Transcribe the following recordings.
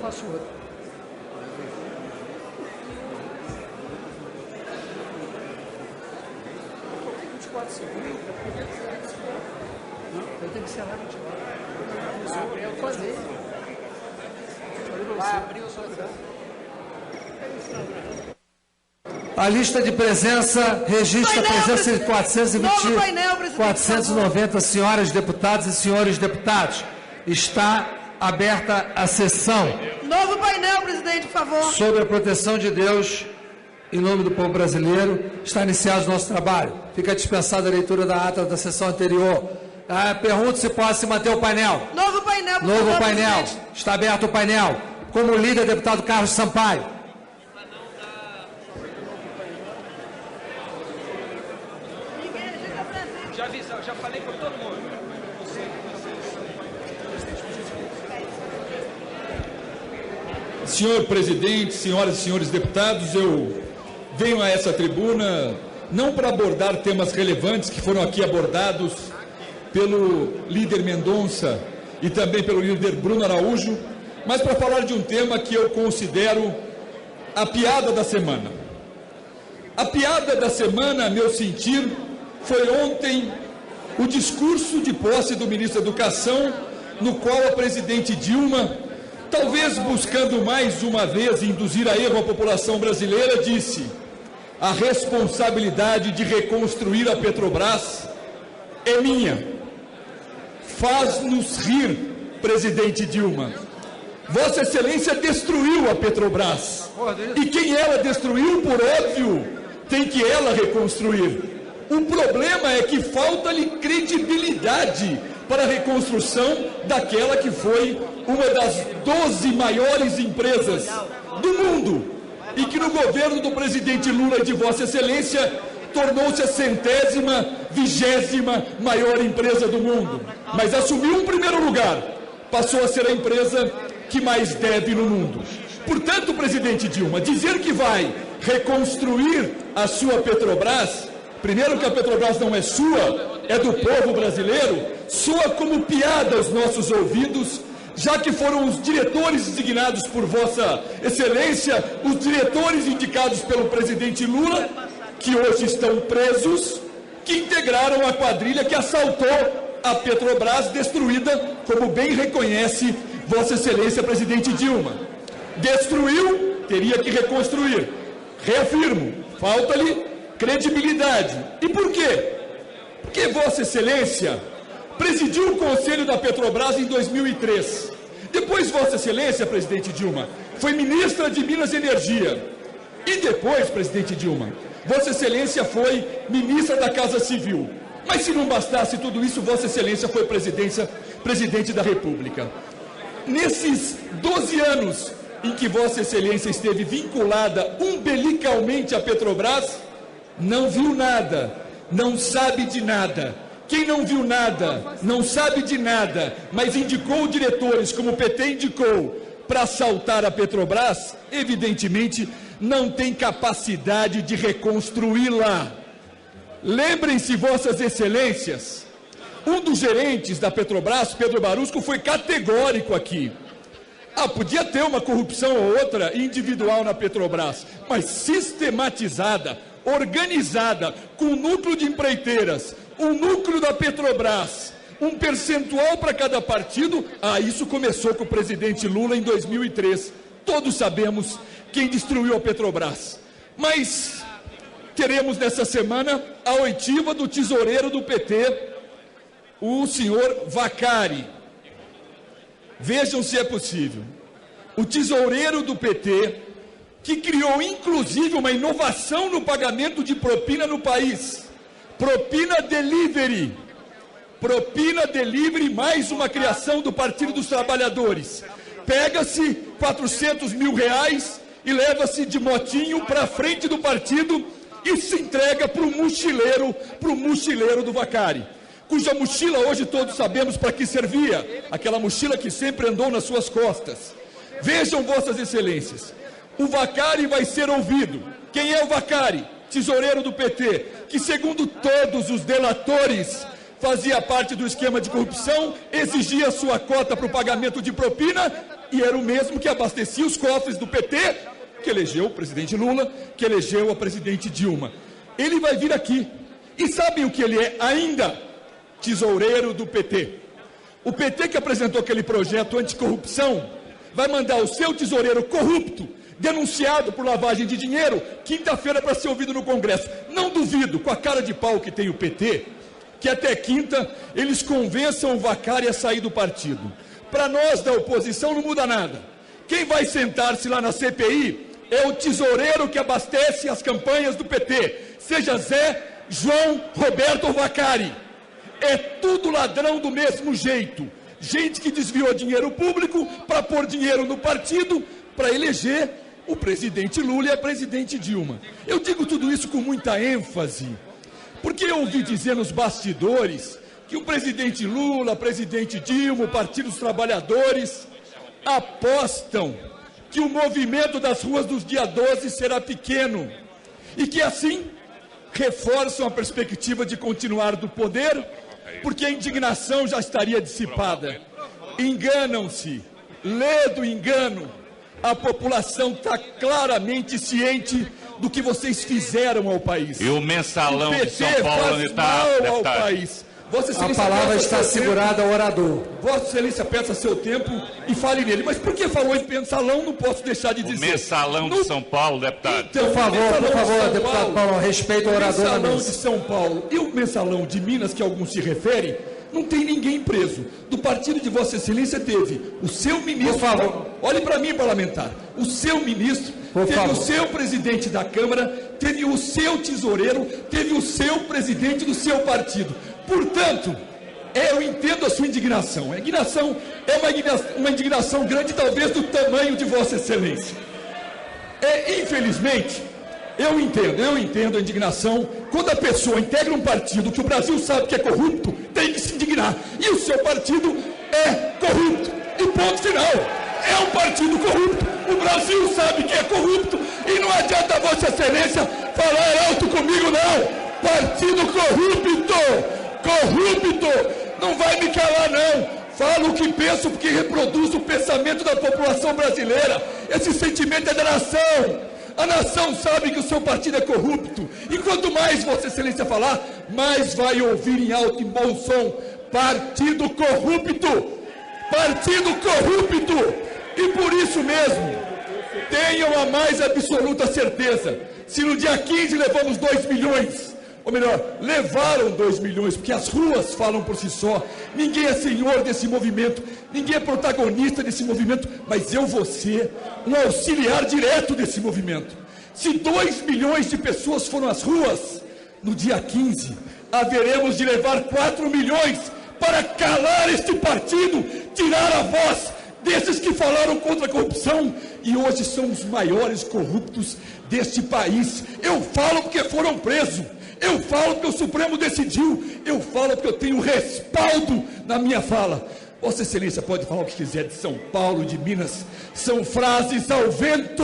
faço outro. Eu coloquei 24 segundos, eu tenho que encerrar 24. Eu falei. Vai abrir o seu. A lista de presença registra a presença de 490 senhoras deputadas e senhores deputados. Está aberta a sessão. Novo painel, presidente, por favor. Sobre a proteção de Deus, em nome do povo brasileiro, está iniciado o nosso trabalho. Fica dispensada a leitura da ata da sessão anterior. Pergunto se pode se manter o painel. Novo painel, por Novo favor, painel. presidente. Está aberto o painel. Como líder, deputado Carlos Sampaio. Já falei com todo mundo. Senhor presidente, senhoras e senhores deputados, eu venho a essa tribuna não para abordar temas relevantes que foram aqui abordados pelo líder Mendonça e também pelo líder Bruno Araújo, mas para falar de um tema que eu considero a piada da semana. A piada da semana, a meu sentir, foi ontem o discurso de posse do ministro da Educação, no qual a presidente Dilma, talvez buscando mais uma vez induzir a erro a população brasileira, disse: a responsabilidade de reconstruir a Petrobras é minha. Faz-nos rir, presidente Dilma. Vossa Excelência destruiu a Petrobras. E quem ela destruiu, por óbvio, tem que ela reconstruir. O problema é que falta-lhe credibilidade para a reconstrução daquela que foi uma das 12 maiores empresas do mundo e que no governo do presidente Lula e de Vossa Excelência tornou-se a 120ª maior empresa do mundo. Mas assumiu um primeiro lugar, passou a ser a empresa que mais deve no mundo. Portanto, presidente Dilma, dizer que vai reconstruir a sua Petrobras, primeiro que a Petrobras não é sua, é do povo brasileiro, soa como piada aos nossos ouvidos, já que foram os diretores designados por Vossa Excelência, os diretores indicados pelo presidente Lula, que hoje estão presos, que integraram a quadrilha que assaltou a Petrobras, destruída, como bem reconhece Vossa Excelência, presidente Dilma. Destruiu, teria que reconstruir. Reafirmo, falta-lhe credibilidade. E por quê? Porque Vossa Excelência presidiu o Conselho da Petrobras em 2003. Depois Vossa Excelência, presidente Dilma, foi ministra de Minas e Energia. E depois, presidente Dilma, Vossa Excelência foi ministra da Casa Civil. Mas se não bastasse tudo isso, Vossa Excelência foi presidente da República. Nesses 12 anos em que Vossa Excelência esteve vinculada umbilicalmente à Petrobras, não viu nada, não sabe de nada. Quem não viu nada, não sabe de nada, mas indicou diretores, como o PT indicou, para assaltar a Petrobras, evidentemente não tem capacidade de reconstruí-la. Lembrem-se, Vossas Excelências, um dos gerentes da Petrobras, Pedro Barusco, foi categórico aqui. Podia ter uma corrupção ou outra individual na Petrobras, mas sistematizada, organizada, com um núcleo de empreiteiras, um núcleo da Petrobras, um percentual para cada partido. Isso começou com o presidente Lula em 2003. Todos sabemos quem destruiu a Petrobras. Mas teremos nessa semana a oitiva do tesoureiro do PT, o senhor Vacari. Vejam se é possível. O tesoureiro do PT, que criou inclusive uma inovação no pagamento de propina no país. Propina Delivery. Propina Delivery, mais uma criação do Partido dos Trabalhadores. Pega-se 400 mil reais e leva-se de motinho para a frente do partido e se entrega para o mochileiro do Vacari, cuja mochila hoje todos sabemos para que servia, aquela mochila que sempre andou nas suas costas. Vejam, Vossas Excelências, o Vacari vai ser ouvido. Quem é o Vacari? Tesoureiro do PT, que segundo todos os delatores fazia parte do esquema de corrupção, exigia sua cota para o pagamento de propina e era o mesmo que abastecia os cofres do PT, que elegeu o presidente Lula, que elegeu a presidente Dilma. Ele vai vir aqui. E sabem o que ele é ainda? Tesoureiro do PT. O PT que apresentou aquele projeto anticorrupção vai mandar o seu tesoureiro corrupto, denunciado por lavagem de dinheiro, quinta-feira para ser ouvido no Congresso. Não duvido, com a cara de pau que tem o PT, que até quinta eles convençam o Vaccari a sair do partido. Para nós da oposição não muda nada. Quem vai sentar-se lá na CPI é o tesoureiro que abastece as campanhas do PT, seja Zé, João, Roberto ou Vaccari. É tudo ladrão do mesmo jeito. Gente que desviou dinheiro público para pôr dinheiro no partido para eleger o presidente Lula e a presidente Dilma. Eu digo tudo isso com muita ênfase, porque eu ouvi dizer nos bastidores que o presidente Lula, a presidente Dilma, o Partido dos Trabalhadores apostam que o movimento das ruas dos dia 12 será pequeno e que assim reforçam a perspectiva de continuar do poder, porque a indignação já estaria dissipada. Enganam-se, ledo engano. A população está claramente ciente do que vocês fizeram ao país. E o mensalão de São Paulo, onde está, mal ao país. Vossa Excelência, a palavra está segurada ao orador. Vossa Excelência, peça seu tempo e fale nele. Mas por que falou em mensalão, não posso deixar de dizer. O mensalão de São Paulo, deputado. Então, por favor, deputado Paulo, respeita o orador. O mensalão de São Paulo e o mensalão de Minas, que alguns se referem, não tem ninguém preso. Do partido de Vossa Excelência teve o seu ministro. Por favor. Olhe para mim, parlamentar. O seu ministro, teve o seu presidente da Câmara, teve o seu tesoureiro, teve o seu presidente do seu partido. Portanto, eu entendo a sua indignação. A indignação é uma indignação grande, talvez do tamanho de Vossa Excelência. Infelizmente, eu entendo a indignação. Quando a pessoa integra um partido que o Brasil sabe que é corrupto, tem que se indignar. E o seu partido é corrupto. E ponto final. É um partido corrupto. O Brasil sabe que é corrupto. E não adianta Vossa Excelência falar alto comigo, não. Partido corrupto. Corrupto. Não vai me calar, não. Falo o que penso porque reproduz o pensamento da população brasileira. Esse sentimento é da nação. A nação sabe que o seu partido é corrupto. E quanto mais Vossa Excelência falar, mais vai ouvir em alto e bom som. Partido corrupto. Partido corrupto. E por isso mesmo, tenham a mais absoluta certeza. Se no dia 15 levamos 2 milhões, ou melhor, levaram 2 milhões, porque as ruas falam por si só. Ninguém é senhor desse movimento, ninguém é protagonista desse movimento, mas eu vou ser um auxiliar direto desse movimento. Se 2 milhões de pessoas foram às ruas, no dia 15, haveremos de levar 4 milhões para calar este partido, tirar a voz desses que falaram contra a corrupção e hoje são os maiores corruptos deste país. Eu falo porque foram presos. Eu falo porque o Supremo decidiu, eu falo porque eu tenho respaldo na minha fala. Vossa Excelência pode falar o que quiser de São Paulo, de Minas, são frases ao vento.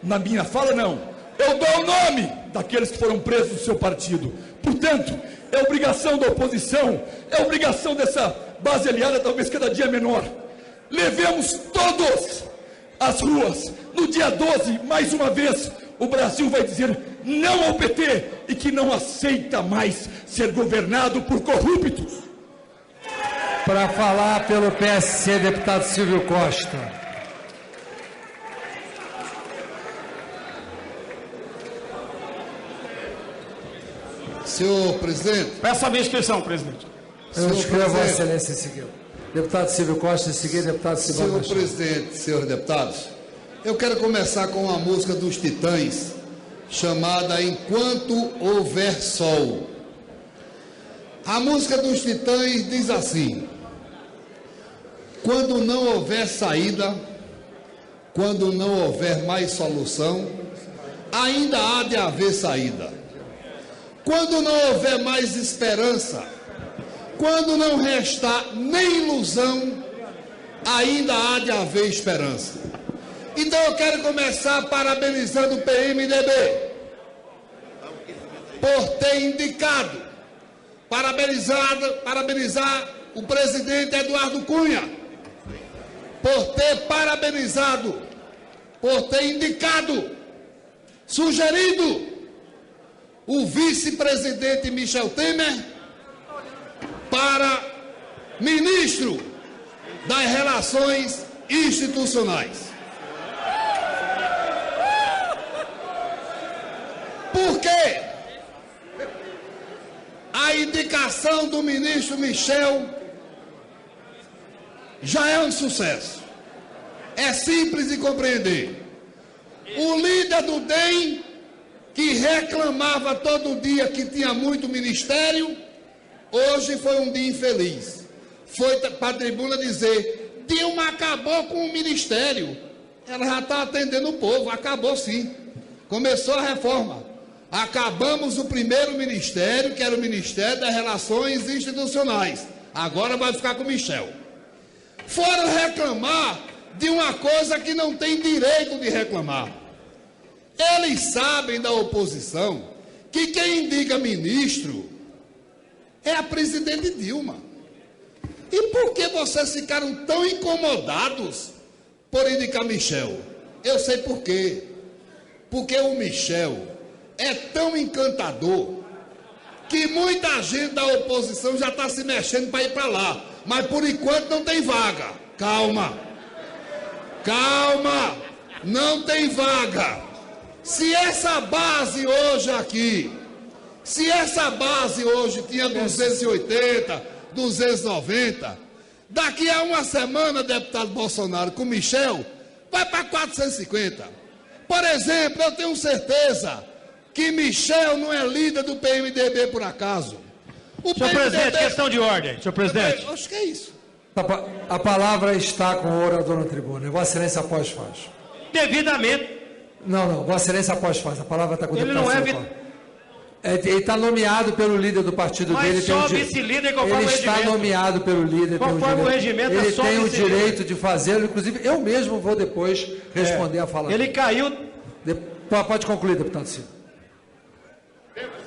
Na minha fala, não. Eu dou o nome daqueles que foram presos do seu partido. Portanto, é obrigação da oposição, é obrigação dessa base aliada, talvez cada dia menor. Levemos todos às ruas. No dia 12, mais uma vez, o Brasil vai dizer não ao PT e que não aceita mais ser governado por corruptos. Para falar pelo PSC, deputado Silvio Costa. Senhor presidente. Peço a minha inscrição, presidente. Eu inscrevo a Vossa Excelência em seguida. Deputado Silvio Costa, em seguida, deputado Silvio Costa. Senhor presidente, senhores deputados, eu quero começar com uma música dos Titãs, chamada Enquanto Houver Sol. A música dos Titãs diz assim: quando não houver saída, quando não houver mais solução, ainda há de haver saída. Quando não houver mais esperança, quando não restar nem ilusão, ainda há de haver esperança. Então eu quero começar parabenizando o PMDB por ter indicado, parabenizar o presidente Eduardo Cunha por ter parabenizado, por ter indicado, sugerido o vice-presidente Michel Temer para ministro das Relações Institucionais. Por quê? A indicação do ministro Michel já é um sucesso. É simples de compreender. O líder do DEM, que reclamava todo dia que tinha muito ministério, hoje foi um dia infeliz. Foi para a tribuna dizer: Dilma acabou com o ministério. Ela já está atendendo o povo. Acabou sim. Começou a reforma. Acabamos o primeiro ministério, que era o Ministério das Relações Institucionais. Agora vai ficar com o Michel. Foram reclamar de uma coisa que não tem direito de reclamar. Eles sabem, da oposição, que quem indica ministro é a presidente Dilma. E por que vocês ficaram tão incomodados por indicar Michel? Eu sei por quê. Porque o Michel é tão encantador que muita gente da oposição já está se mexendo para ir para lá. Mas por enquanto não tem vaga. Calma. Calma. Não tem vaga. Se essa base hoje aqui, se essa base hoje tinha 280, 290, daqui a uma semana, deputado Bolsonaro, com Michel, vai para 450. Por exemplo, eu tenho certeza que Michel não é líder do PMDB por acaso. Senhor presidente, questão de ordem. Senhor presidente. Acho que é isso. A palavra está com o orador na tribuna. Vossa Excelência após faz. Devidamente. Não. Vossa Excelência após faz. A palavra está com o deputado. Ele não é... Ele está nomeado pelo líder do partido mas dele. Só vice-líder conforme ele o regimento. está nomeado pelo líder. Conforme o regimento, ele só tem o direito de fazê-lo. Inclusive, eu mesmo vou depois responder a fala. Ele caiu... Pode concluir, deputado Ciro.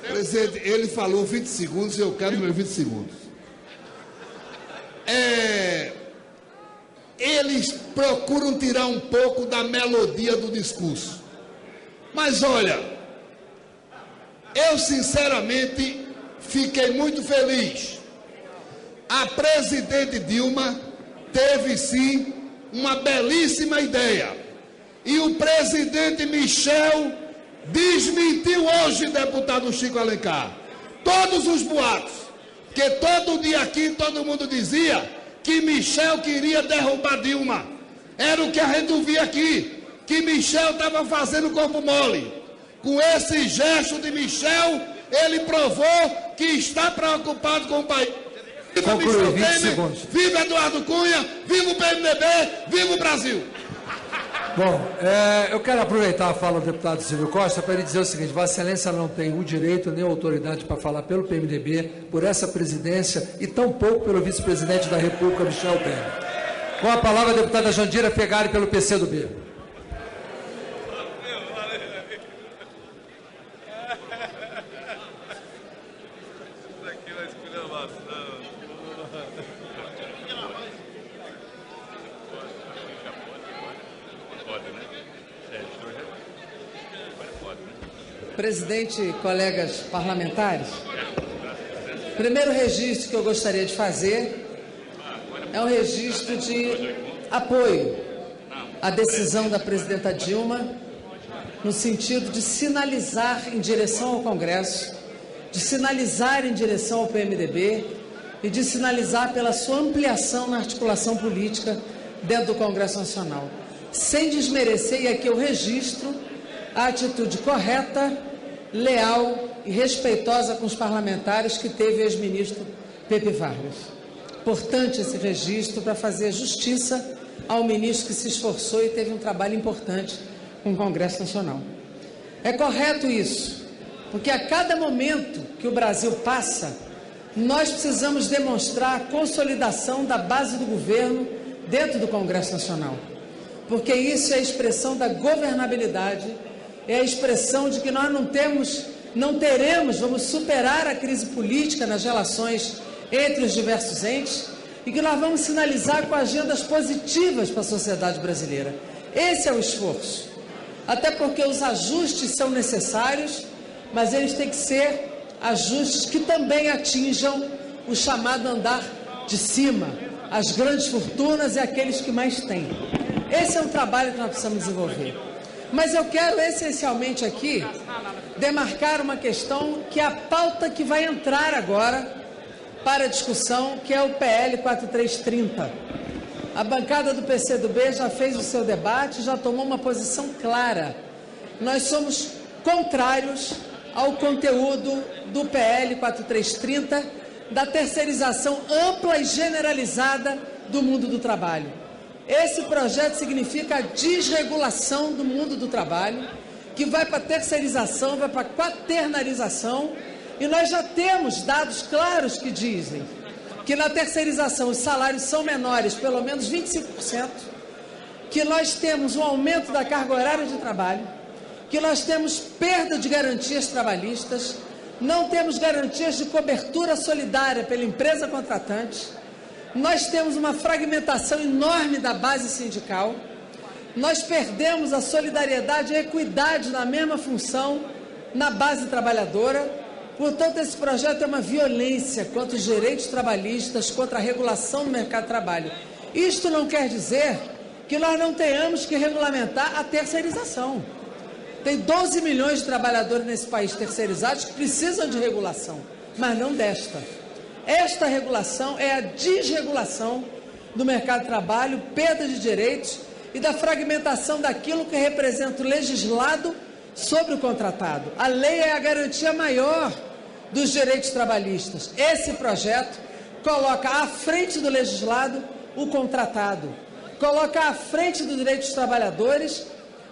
Presidente, ele falou 20 segundos e eu quero meus 20 segundos. Eles procuram tirar um pouco da melodia do discurso. Mas olha, eu sinceramente fiquei muito feliz. A presidente Dilma teve sim uma belíssima ideia. E o presidente Michel desmentiu hoje, deputado Chico Alencar, todos os boatos, porque todo dia aqui todo mundo dizia que Michel queria derrubar Dilma. Era o que a gente ouvia aqui, que Michel estava fazendo corpo mole. Com esse gesto de Michel, ele provou que está preocupado com o país. Viva Michel Temer, viva Eduardo Cunha, viva o PMDB, viva o Brasil! Bom, eu quero aproveitar a fala do deputado Silvio Costa para ele dizer o seguinte: Vossa Excelência não tem o direito nem a autoridade para falar pelo PMDB, por essa presidência e tampouco pelo vice-presidente da República, Michel Temer. Com a palavra a deputada Jandira Fegari pelo PCdoB. Presidente, colegas parlamentares, o primeiro registro que eu gostaria de fazer é um registro de apoio à decisão da presidenta Dilma, no sentido de sinalizar em direção ao Congresso, de sinalizar em direção ao PMDB e de sinalizar pela sua ampliação na articulação política dentro do Congresso Nacional, sem desmerecer, e aqui eu registro, a atitude correta, leal e respeitosa com os parlamentares que teve o ex-ministro Pepe Vargas. Importante esse registro para fazer justiça ao ministro que se esforçou e teve um trabalho importante com o Congresso Nacional. É correto isso, porque a cada momento que o Brasil passa, nós precisamos demonstrar a consolidação da base do governo dentro do Congresso Nacional, porque isso é a expressão da governabilidade, é a expressão de que nós não teremos, vamos superar a crise política nas relações entre os diversos entes e que nós vamos sinalizar com agendas positivas para a sociedade brasileira. Esse é o esforço. Até porque os ajustes são necessários, mas eles têm que ser ajustes que também atinjam o chamado andar de cima, as grandes fortunas e aqueles que mais têm. Esse é um trabalho que nós precisamos desenvolver. Mas eu quero essencialmente aqui demarcar uma questão que é a pauta que vai entrar agora para a discussão, que é o PL 4330. A bancada do PCdoB já fez o seu debate, já tomou uma posição clara. Nós somos contrários ao conteúdo do PL 4330, da terceirização ampla e generalizada do mundo do trabalho. Esse projeto significa a desregulação do mundo do trabalho, que vai para a terceirização, vai para a quaternarização, e nós já temos dados claros que dizem que na terceirização os salários são menores, pelo menos 25%, que nós temos um aumento da carga horária de trabalho, que nós temos perda de garantias trabalhistas, não temos garantias de cobertura solidária pela empresa contratante, nós temos uma fragmentação enorme da base sindical, nós perdemos a solidariedade e a equidade na mesma função na base trabalhadora. Portanto, esse projeto é uma violência contra os direitos trabalhistas, contra a regulação do mercado de trabalho. Isto não quer dizer que nós não tenhamos que regulamentar a terceirização. Tem 12 milhões de trabalhadores nesse país terceirizados que precisam de regulação, mas não desta. Esta regulação é a desregulação do mercado de trabalho, perda de direitos e da fragmentação daquilo que representa o legislado sobre o contratado. A lei é a garantia maior dos direitos trabalhistas. Esse projeto coloca à frente do legislado o contratado, coloca à frente dos direitos dos trabalhadores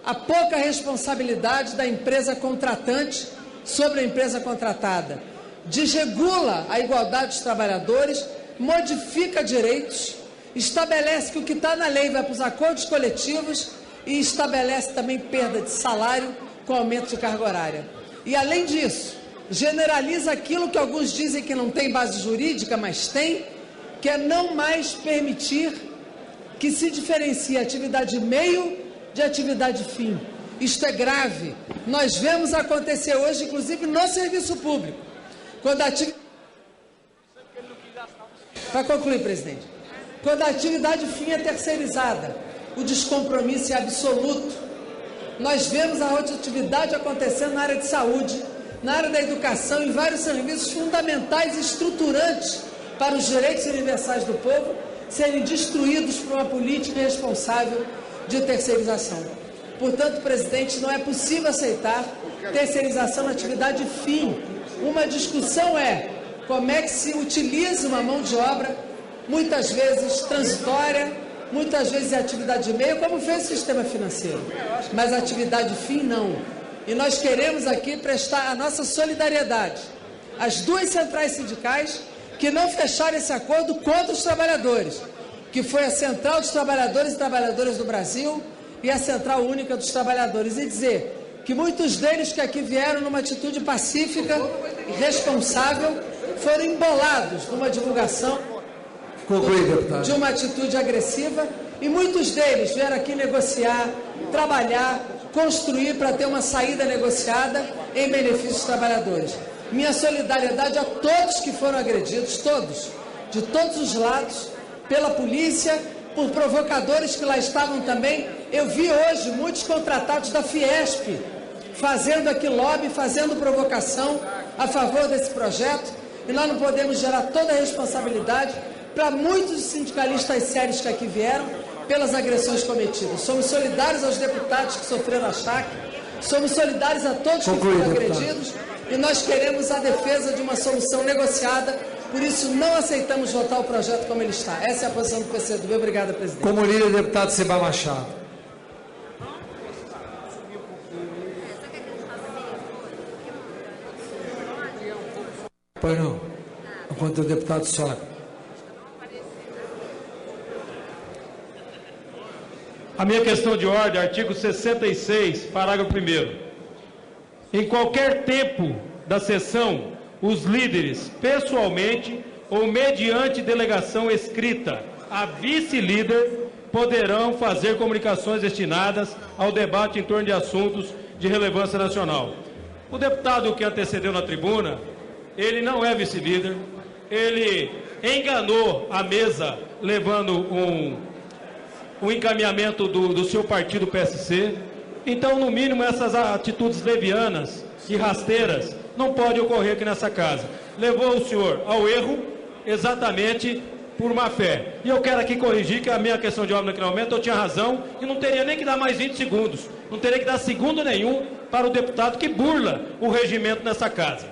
a pouca responsabilidade da empresa contratante sobre a empresa contratada, desregula a igualdade dos trabalhadores, modifica direitos, estabelece que o que está na lei vai para os acordos coletivos e estabelece também perda de salário com aumento de carga horária. E, além disso, generaliza aquilo que alguns dizem que não tem base jurídica, mas tem, que é não mais permitir que se diferencie a atividade meio de atividade fim. Isto é grave. Nós vemos acontecer hoje, inclusive no serviço público, quando a atividade... Para concluir, presidente, quando a atividade fim é terceirizada, o descompromisso é absoluto. Nós vemos a rotatividade acontecendo na área de saúde, na área da educação, em vários serviços fundamentais e estruturantes para os direitos universais do povo serem destruídos por uma política irresponsável de terceirização. Portanto, presidente, não é possível aceitar terceirização na atividade fim. Uma discussão é como é que se utiliza uma mão de obra, muitas vezes transitória, muitas vezes é atividade de meio, como fez o sistema financeiro. Mas a atividade fim, não. E nós queremos aqui prestar a nossa solidariedade às duas centrais sindicais que não fecharam esse acordo contra os trabalhadores, que foi a Central dos Trabalhadores e Trabalhadoras do Brasil e a Central Única dos Trabalhadores, e dizer que muitos deles que aqui vieram numa atitude pacífica e responsável foram embolados numa divulgação de uma atitude agressiva, e muitos deles vieram aqui negociar, trabalhar, construir para ter uma saída negociada em benefício dos trabalhadores. Minha solidariedade a todos que foram agredidos, todos, de todos os lados, pela polícia, por provocadores que lá estavam também. Eu vi hoje muitos contratados da Fiesp fazendo aqui lobby, fazendo provocação a favor desse projeto, e nós não podemos gerar toda a responsabilidade para muitos sindicalistas sérios que aqui vieram pelas agressões cometidas. Somos solidários aos deputados que sofreram achaque, somos solidários a todos que foram agredidos, e nós queremos a defesa de uma solução negociada. Por isso, não aceitamos votar o projeto como ele está. Essa é a posição do PCdoB. Obrigada, presidente. Como líder, deputado Seba Machado. Pois não. Enquanto o deputado sobe. A minha questão de ordem, artigo 66, parágrafo 1º. Em qualquer tempo da sessão, os líderes, pessoalmente, ou mediante delegação escrita a vice-líder, poderão fazer comunicações destinadas ao debate em torno de assuntos de relevância nacional. O deputado que antecedeu na tribuna, ele não é vice-líder, ele enganou a mesa levando um encaminhamento do seu partido PSC. Então, no mínimo, essas atitudes levianas e rasteiras não podem ocorrer aqui nessa casa. Levou o senhor ao erro exatamente por má fé. E eu quero aqui corrigir que a minha questão de ordem naquele momento eu tinha razão e não teria nem que dar mais 20 segundos. Não teria que dar segundo nenhum para o deputado que burla o regimento nessa casa.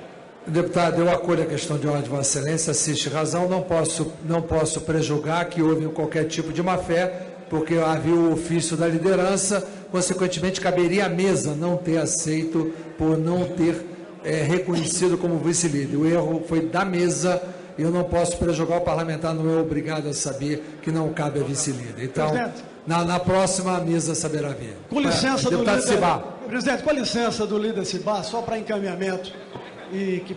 Deputado, eu acolho a questão de ordem de Vossa Excelência, assiste razão, não posso prejulgar que houve qualquer tipo de má-fé, porque havia o ofício da liderança, consequentemente caberia à mesa não ter aceito por não ter reconhecido como vice-líder. O erro foi da mesa, e eu não posso prejulgar, o parlamentar não é obrigado a saber que não cabe a vice-líder. Então, na próxima a mesa saberá ver. Com licença do deputado líder, Cibá. Presidente, com a licença do líder Cibá, só para encaminhamento e que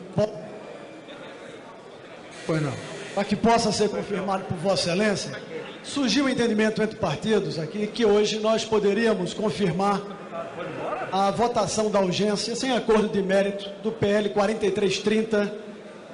Pois não. para que possa ser confirmado por Vossa Excelência, surgiu um entendimento entre partidos aqui que hoje nós poderíamos confirmar a votação da urgência sem acordo de mérito do PL 4330,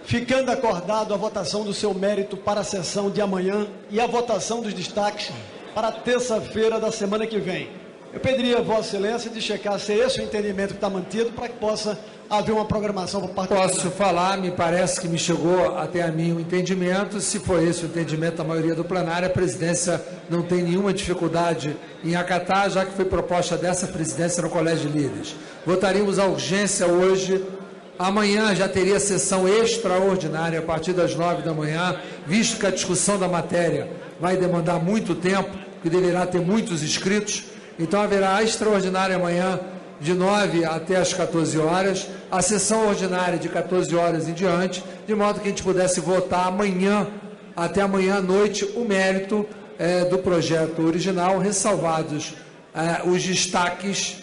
ficando acordado a votação do seu mérito para a sessão de amanhã e a votação dos destaques para terça-feira da semana que vem. Eu pediria a Vossa Excelência de checar se é esse o entendimento que está mantido para que possa haver uma programação por parte do Posso falar, me parece que me chegou até a mim o entendimento. Se for esse o entendimento da maioria do plenário, a presidência não tem nenhuma dificuldade em acatar, já que foi proposta dessa presidência no Colégio de Líderes. Votaríamos a urgência hoje. Amanhã já teria sessão extraordinária a partir das 9 da manhã, visto que a discussão da matéria vai demandar muito tempo, que deverá ter muitos inscritos. Então haverá a extraordinária amanhã de 9 até as 14 horas, a sessão ordinária de 14 horas em diante, de modo que a gente pudesse votar amanhã, até amanhã à noite, o mérito do projeto original, ressalvados os destaques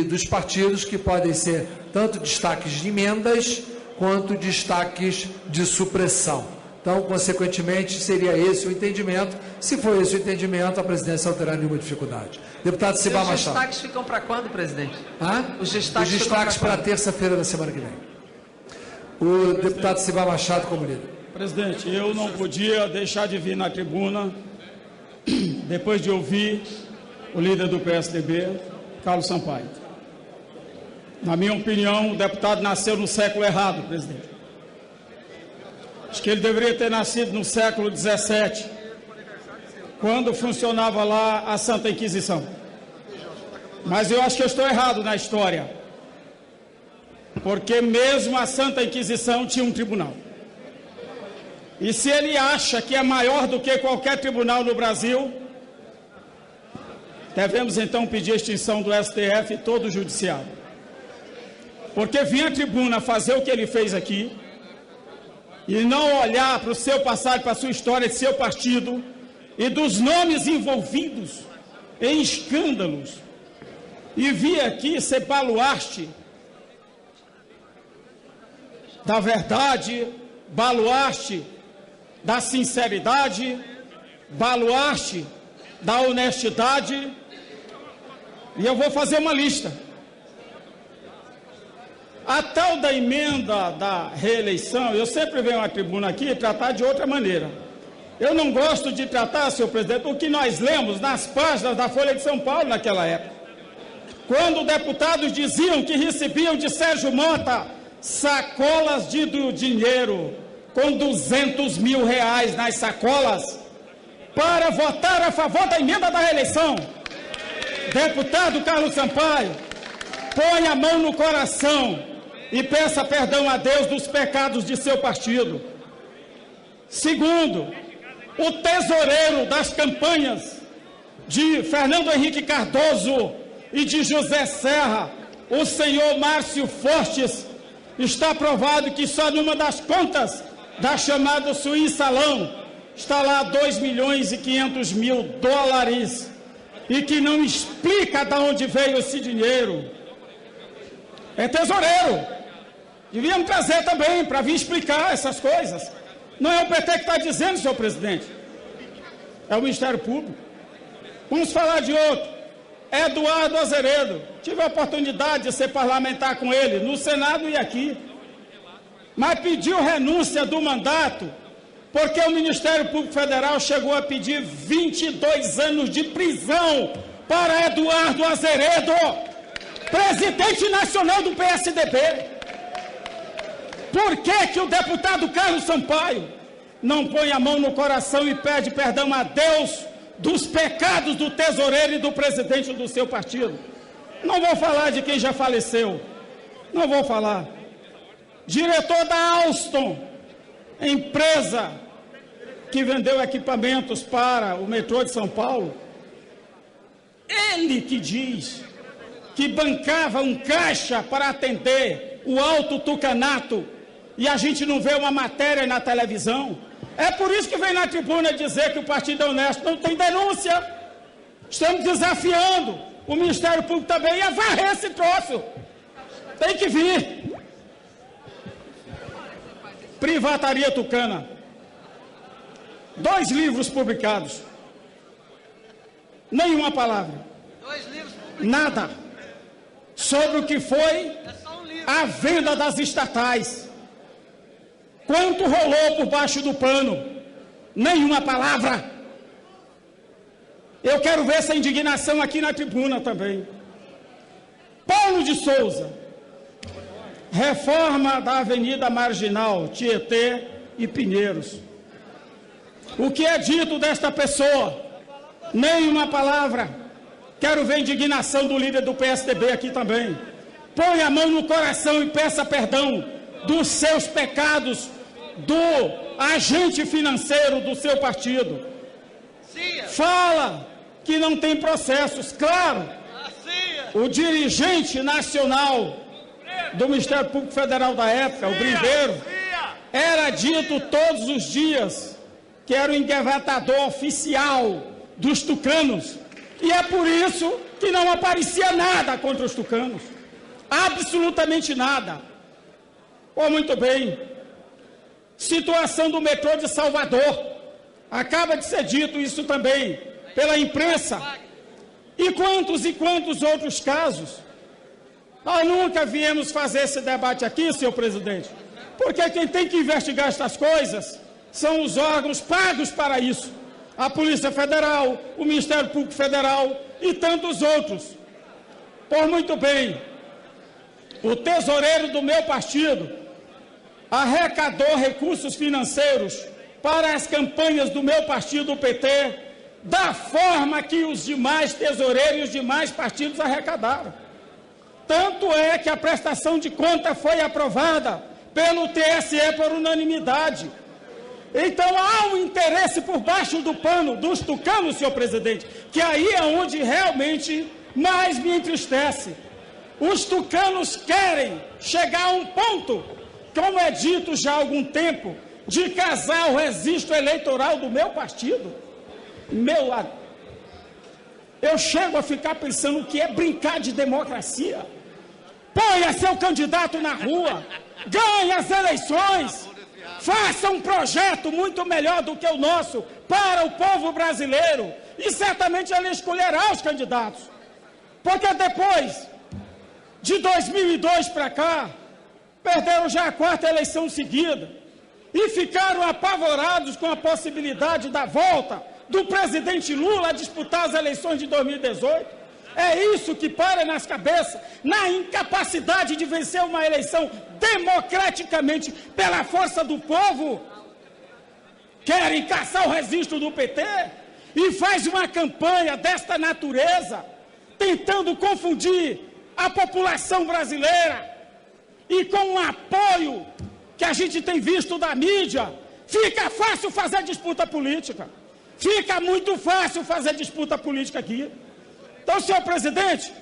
dos partidos, que podem ser tanto destaques de emendas, quanto destaques de supressão. Então, consequentemente, seria esse o entendimento. Se for esse o entendimento, a presidência não terá nenhuma dificuldade. Deputado Cibá Machado. Os destaques ficam para quando, presidente? Os destaques para terça-feira da semana que vem. O deputado Cibá Machado como líder. Presidente, eu não podia deixar de vir na tribuna, depois de ouvir o líder do PSDB, Carlos Sampaio. Na minha opinião, o deputado nasceu no século errado, presidente. Acho que ele deveria ter nascido no século XVII, quando funcionava lá a Santa Inquisição. Mas eu acho que eu estou errado na história, porque mesmo a Santa Inquisição tinha um tribunal. E se ele acha que é maior do que qualquer tribunal no Brasil, devemos então pedir a extinção do STF e todo o judiciário. Porque vir à tribuna fazer o que ele fez aqui, e não olhar para o seu passado, para a sua história de seu partido, e dos nomes envolvidos em escândalos, e vir aqui ser baluarte da verdade, baluarte da sinceridade, baluarte da honestidade. E eu vou fazer uma lista. A tal da emenda da reeleição, eu sempre venho à tribuna aqui tratar de outra maneira. Eu não gosto de tratar, senhor presidente, o que nós lemos nas páginas da Folha de São Paulo naquela época. Quando deputados diziam que recebiam de Sérgio Mota sacolas de dinheiro, com 200 mil reais nas sacolas, para votar a favor da emenda da reeleição. Deputado Carlos Sampaio, põe a mão no coração e peça perdão a Deus dos pecados de seu partido. Segundo, o tesoureiro das campanhas de Fernando Henrique Cardoso e de José Serra, o senhor Márcio Fortes, está provado que só numa das contas da chamada Suíça-Salão está lá 2.500.000 dólares e que não explica de onde veio esse dinheiro. É tesoureiro. Devíamos trazer também para vir explicar essas coisas. Não é o PT que está dizendo, senhor presidente. É o Ministério Público. Vamos falar de outro. Eduardo Azeredo. Tive a oportunidade de ser parlamentar com ele, no Senado e aqui. Mas pediu renúncia do mandato, porque o Ministério Público Federal chegou a pedir 22 anos de prisão para Eduardo Azeredo, presidente nacional do PSDB. Por que o deputado Carlos Sampaio não põe a mão no coração e pede perdão a Deus dos pecados do tesoureiro e do presidente do seu partido? Não vou falar de quem já faleceu, não vou falar. Diretor da Alstom, empresa que vendeu equipamentos para o metrô de São Paulo, ele que diz que bancava um caixa para atender o Alto Tucanato e a gente não vê uma matéria na televisão. É por isso que vem na tribuna dizer que o partido é honesto. Não tem denúncia. Estamos desafiando o Ministério Público também a varrer esse troço. Tem que vir. Privataria Tucana. 2 livros publicados. Nenhuma palavra. 2 livros publicados. Nada. Sobre o que foi a venda das estatais. Quanto rolou por baixo do pano? Nenhuma palavra. Eu quero ver essa indignação aqui na tribuna também. Paulo de Souza. Reforma da Avenida Marginal, Tietê e Pinheiros. O que é dito desta pessoa? Nenhuma palavra. Quero ver a indignação do líder do PSDB aqui também. Põe a mão no coração e peça perdão dos seus pecados, do agente financeiro do seu partido. Fala que não tem processos. Claro, o dirigente nacional do Ministério Público Federal da época, o Brindeiro, era dito todos os dias que era o engavetador oficial dos tucanos. E é por isso que não aparecia nada contra os tucanos. Absolutamente nada. Oh, muito bem. Situação do metrô de Salvador. Acaba de ser dito isso também pela imprensa. E quantos outros casos? Nós nunca viemos fazer esse debate aqui, senhor presidente, porque quem tem que investigar estas coisas são os órgãos pagos para isso. A Polícia Federal, o Ministério Público Federal e tantos outros. Por muito bem, o tesoureiro do meu partido arrecadou recursos financeiros para as campanhas do meu partido, o PT, da forma que os demais tesoureiros e os demais partidos arrecadaram. Tanto é que a prestação de conta foi aprovada pelo TSE por unanimidade. Então há um interesse por baixo do pano dos tucanos, senhor presidente, que aí é onde realmente mais me entristece. Os tucanos querem chegar a um ponto, como é dito já há algum tempo, de casar o registro eleitoral do meu partido. Eu chego a ficar pensando o que é brincar de democracia. Ponha seu candidato na rua, ganhe as eleições, faça um projeto muito melhor do que o nosso para o povo brasileiro e certamente ele escolherá os candidatos. Porque depois de 2002 para cá, perderam já a 4ª eleição seguida e ficaram apavorados com a possibilidade da volta do presidente Lula a disputar as eleições de 2018. É isso que para nas cabeças, na incapacidade de vencer uma eleição democraticamente pela força do povo. Querem caçar o registro do PT e faz uma campanha desta natureza, tentando confundir a população brasileira. E com o apoio que a gente tem visto da mídia, fica fácil fazer disputa política. Fica muito fácil fazer disputa política aqui. Então, senhor presidente,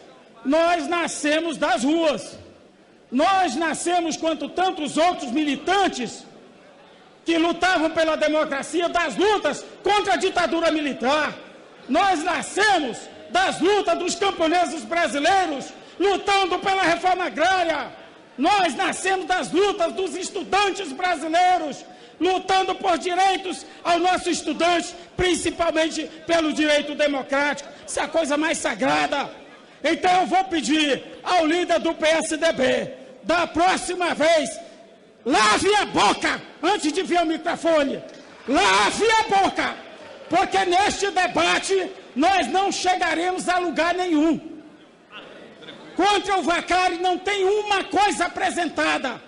nós nascemos das ruas. Nós nascemos, quanto tantos outros militantes que lutavam pela democracia, das lutas contra a ditadura militar. Nós nascemos das lutas dos camponeses brasileiros, lutando pela reforma agrária. Nós nascemos das lutas dos estudantes brasileiros, lutando por direitos aos nossos estudantes, principalmente pelo direito democrático. Isso é a coisa mais sagrada. Então eu vou pedir ao líder do PSDB, da próxima vez, lave a boca antes de vir ao microfone. Lave a boca, porque neste debate nós não chegaremos a lugar nenhum. Contra o Vacari não tem uma coisa apresentada,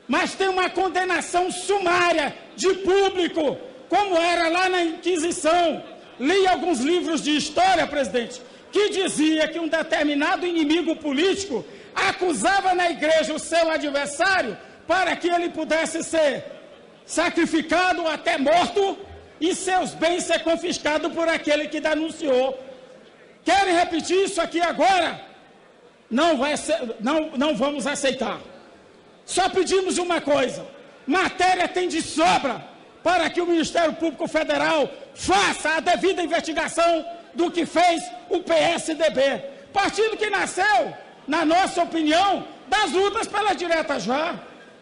mas tem uma condenação sumária de público, como era lá na Inquisição. Li alguns livros de história, presidente, que dizia que um determinado inimigo político acusava na igreja o seu adversário para que ele pudesse ser sacrificado até morto e seus bens ser confiscados por aquele que denunciou. Querem repetir isso aqui agora? Não vamos aceitar. Só pedimos uma coisa: matéria tem de sobra para que o Ministério Público Federal faça a devida investigação do que fez o PSDB. Partido que nasceu, na nossa opinião, das lutas pela direta já,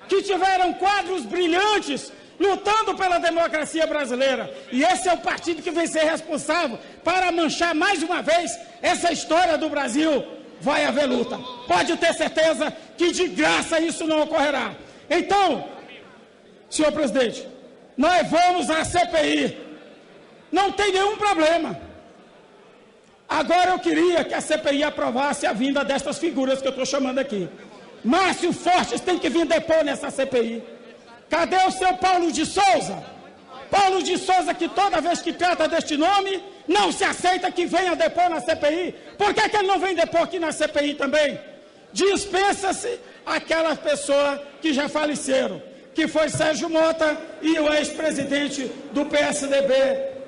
que tiveram quadros brilhantes lutando pela democracia brasileira. E esse é o partido que vem ser responsável para manchar mais uma vez essa história do Brasil. Vai haver luta. Pode ter certeza que de graça isso não ocorrerá. Então, senhor presidente, nós vamos à CPI. Não tem nenhum problema. Agora eu queria que a CPI aprovasse a vinda destas figuras que eu estou chamando aqui. Márcio Fortes tem que vir depor nessa CPI. Cadê o seu Paulo de Souza? Paulo de Souza, que toda vez que trata deste nome, não se aceita que venha depor na CPI. Por que ele não vem depor aqui na CPI também? Dispensa-se aquela pessoa que já faleceram, que foi Sérgio Mota e o ex-presidente do PSDB,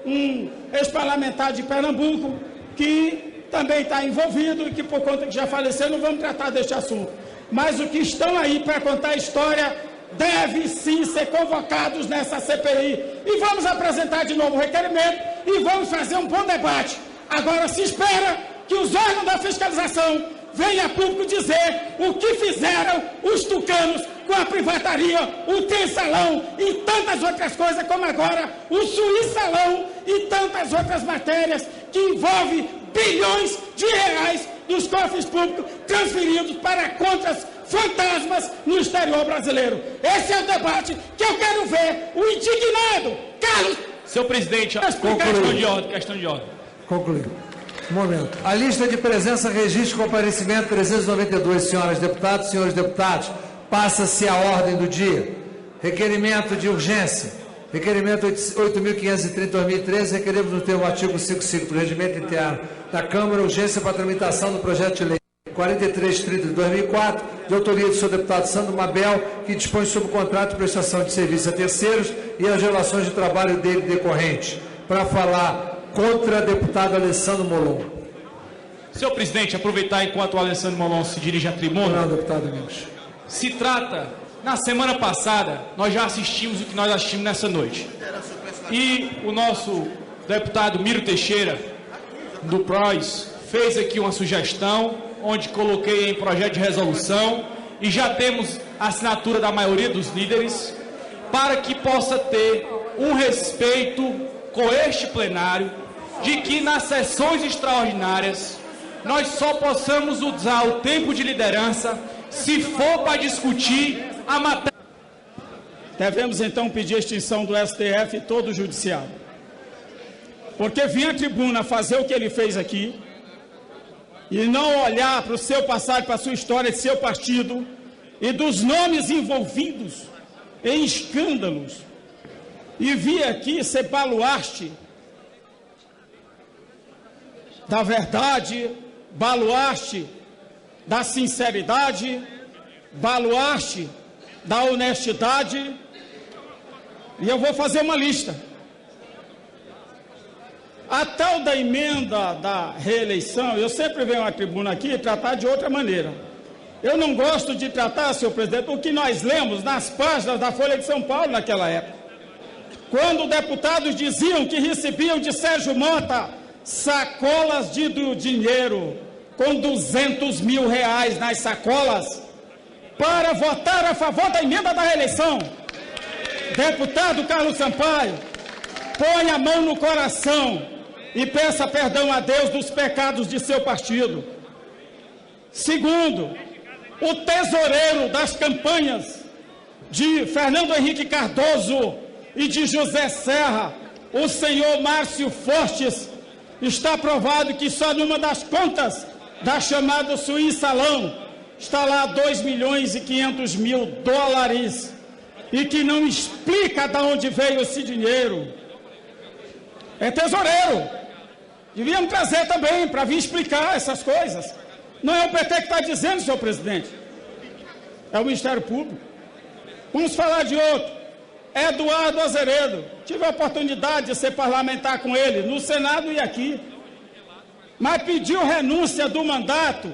um ex-parlamentar de Pernambuco, que também está envolvido e que, por conta que já faleceu, não vamos tratar deste assunto. Mas os que estão aí para contar a história devem sim ser convocados nessa CPI. E vamos apresentar de novo o requerimento e vamos fazer um bom debate. Agora se espera que os órgãos da fiscalização venham a público dizer o que fizeram os tucanos com a privataria, o Tensalão e tantas outras coisas, como agora o Suíçalão e tantas outras matérias que envolvem bilhões de reais dos cofres públicos transferidos para contas fantasmas no exterior brasileiro. Esse é o debate que eu quero ver o indignado Carlos. Senhor presidente, questão de ordem. Concluí. Um momento. A lista de presença, registro e comparecimento 392, senhoras deputadas e senhores deputados, passa-se a ordem do dia. Requerimento de urgência. Requerimento 8.530/2013, requeremos no termo artigo 55 do Regimento Interno da Câmara, urgência para tramitação do projeto de lei 4330 de 2004, de autoria do senhor deputado Sandro Mabel, que dispõe sobre o contrato de prestação de serviço a terceiros e as relações de trabalho dele decorrentes. Para falar contra, deputado Alessandro Molon. Senhor presidente, aproveitar enquanto o Alessandro Molon se dirige à tribuna. Não, deputado Domingos. Se trata, na semana passada, nós já assistimos o que nós assistimos nessa noite. E o nosso deputado Miro Teixeira, do PROS, fez aqui uma sugestão, onde coloquei em projeto de resolução, e já temos a assinatura da maioria dos líderes, para que possa ter um respeito com este plenário, de que nas sessões extraordinárias, nós só possamos usar o tempo de liderança se for para discutir a matéria. Devemos então pedir a extinção do STF e todo o judiciário. Porque vir à tribuna fazer o que ele fez aqui, e não olhar para o seu passado, para a sua história de seu partido, e dos nomes envolvidos em escândalos, e vir aqui ser baluarte da verdade, baluarte da sinceridade, baluarte da honestidade. E eu vou fazer uma lista. A tal da emenda da reeleição, eu sempre venho à tribuna aqui tratar de outra maneira. Eu não gosto de tratar, senhor presidente, o que nós lemos nas páginas da Folha de São Paulo naquela época. Quando deputados diziam que recebiam de Sérgio Mota sacolas de dinheiro com 200 mil reais nas sacolas para votar a favor da emenda da reeleição. Deputado Carlos Sampaio, põe a mão no coração e peça perdão a Deus dos pecados de seu partido. Segundo, o tesoureiro das campanhas de Fernando Henrique Cardoso e de José Serra, o senhor Márcio Fortes, está provado que só numa das contas da chamada Suíça-Salão está lá 2.500.000 dólares e que não explica de onde veio esse dinheiro. É tesoureiro. Devíamos trazer também para vir explicar essas coisas. Não é o PT que está dizendo, senhor presidente. É o Ministério Público. Vamos falar de outro. Eduardo Azeredo. Tive a oportunidade de ser parlamentar com ele, no Senado e aqui. Mas pediu renúncia do mandato,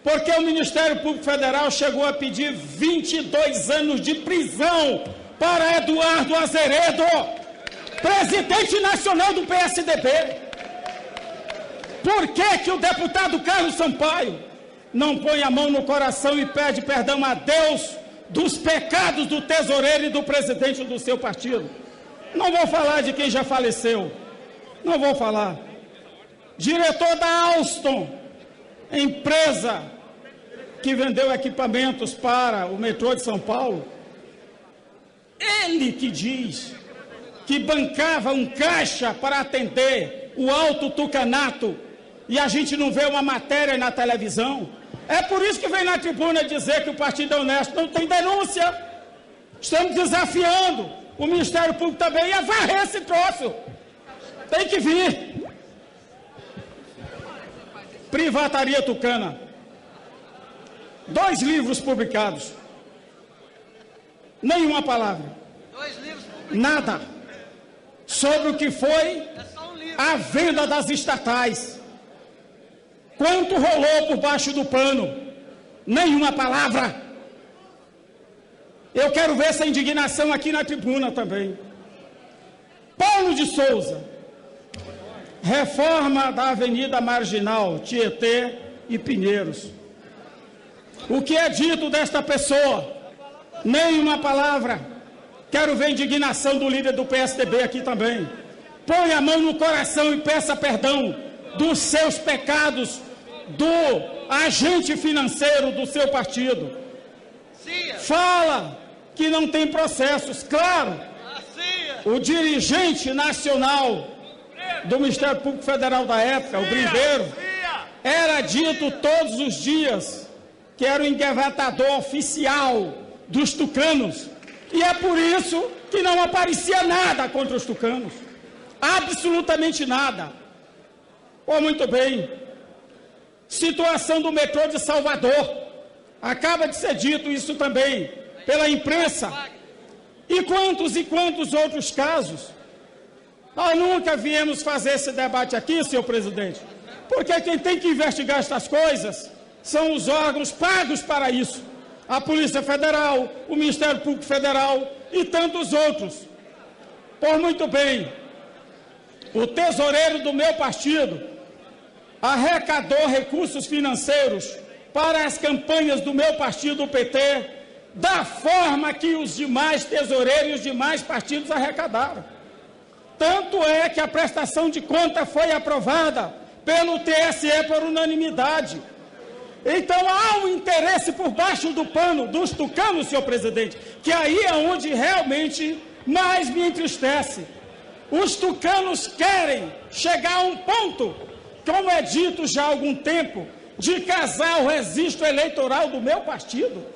porque o Ministério Público Federal chegou a pedir 22 anos de prisão para Eduardo Azeredo, presidente nacional do PSDB. Por que o deputado Carlos Sampaio não põe a mão no coração e pede perdão a Deus dos pecados do tesoureiro e do presidente do seu partido? Não vou falar de quem já faleceu, não vou falar. Diretor da Alstom, empresa que vendeu equipamentos para o metrô de São Paulo, ele que diz que bancava um caixa para atender o Alto Tucanato e a gente não vê uma matéria na televisão. É por isso que vem na tribuna dizer que o partido é honesto. Não tem denúncia. Estamos desafiando o Ministério Público também a varrer esse troço. Tem que vir. Privataria Tucana. 2 livros publicados. Nenhuma palavra. 2 livros publicados. Nada. Sobre o que foi a venda das estatais. Quanto rolou por baixo do pano? Nenhuma palavra. Eu quero ver essa indignação aqui na tribuna também. Paulo de Souza. Reforma da Avenida Marginal, Tietê e Pinheiros. O que é dito desta pessoa? Nenhuma palavra. Quero ver a indignação do líder do PSDB aqui também. Põe a mão no coração e peça perdão dos seus pecados, do agente financeiro do seu partido. Fala que não tem processos. Claro, o dirigente nacional do Ministério Público Federal da época, o Brideiro, era dito todos os dias que era o engavetador oficial dos tucanos. E é por isso que não aparecia nada contra os tucanos. Absolutamente nada. Oh, muito bem. Situação do metrô de Salvador. Acaba de ser dito isso também pela imprensa. E quantos outros casos? Nós nunca viemos fazer esse debate aqui, senhor presidente, porque quem tem que investigar estas coisas são os órgãos pagos para isso. A Polícia Federal, o Ministério Público Federal e tantos outros. Por muito bem, o tesoureiro do meu partido arrecadou recursos financeiros para as campanhas do meu partido, o PT, da forma que os demais tesoureiros e os demais partidos arrecadaram. Tanto é que a prestação de conta foi aprovada pelo TSE por unanimidade. Então há um interesse por baixo do pano dos tucanos, senhor presidente, que aí é onde realmente mais me entristece. Os tucanos querem chegar a um ponto, como é dito já há algum tempo, de casar o registro eleitoral do meu partido.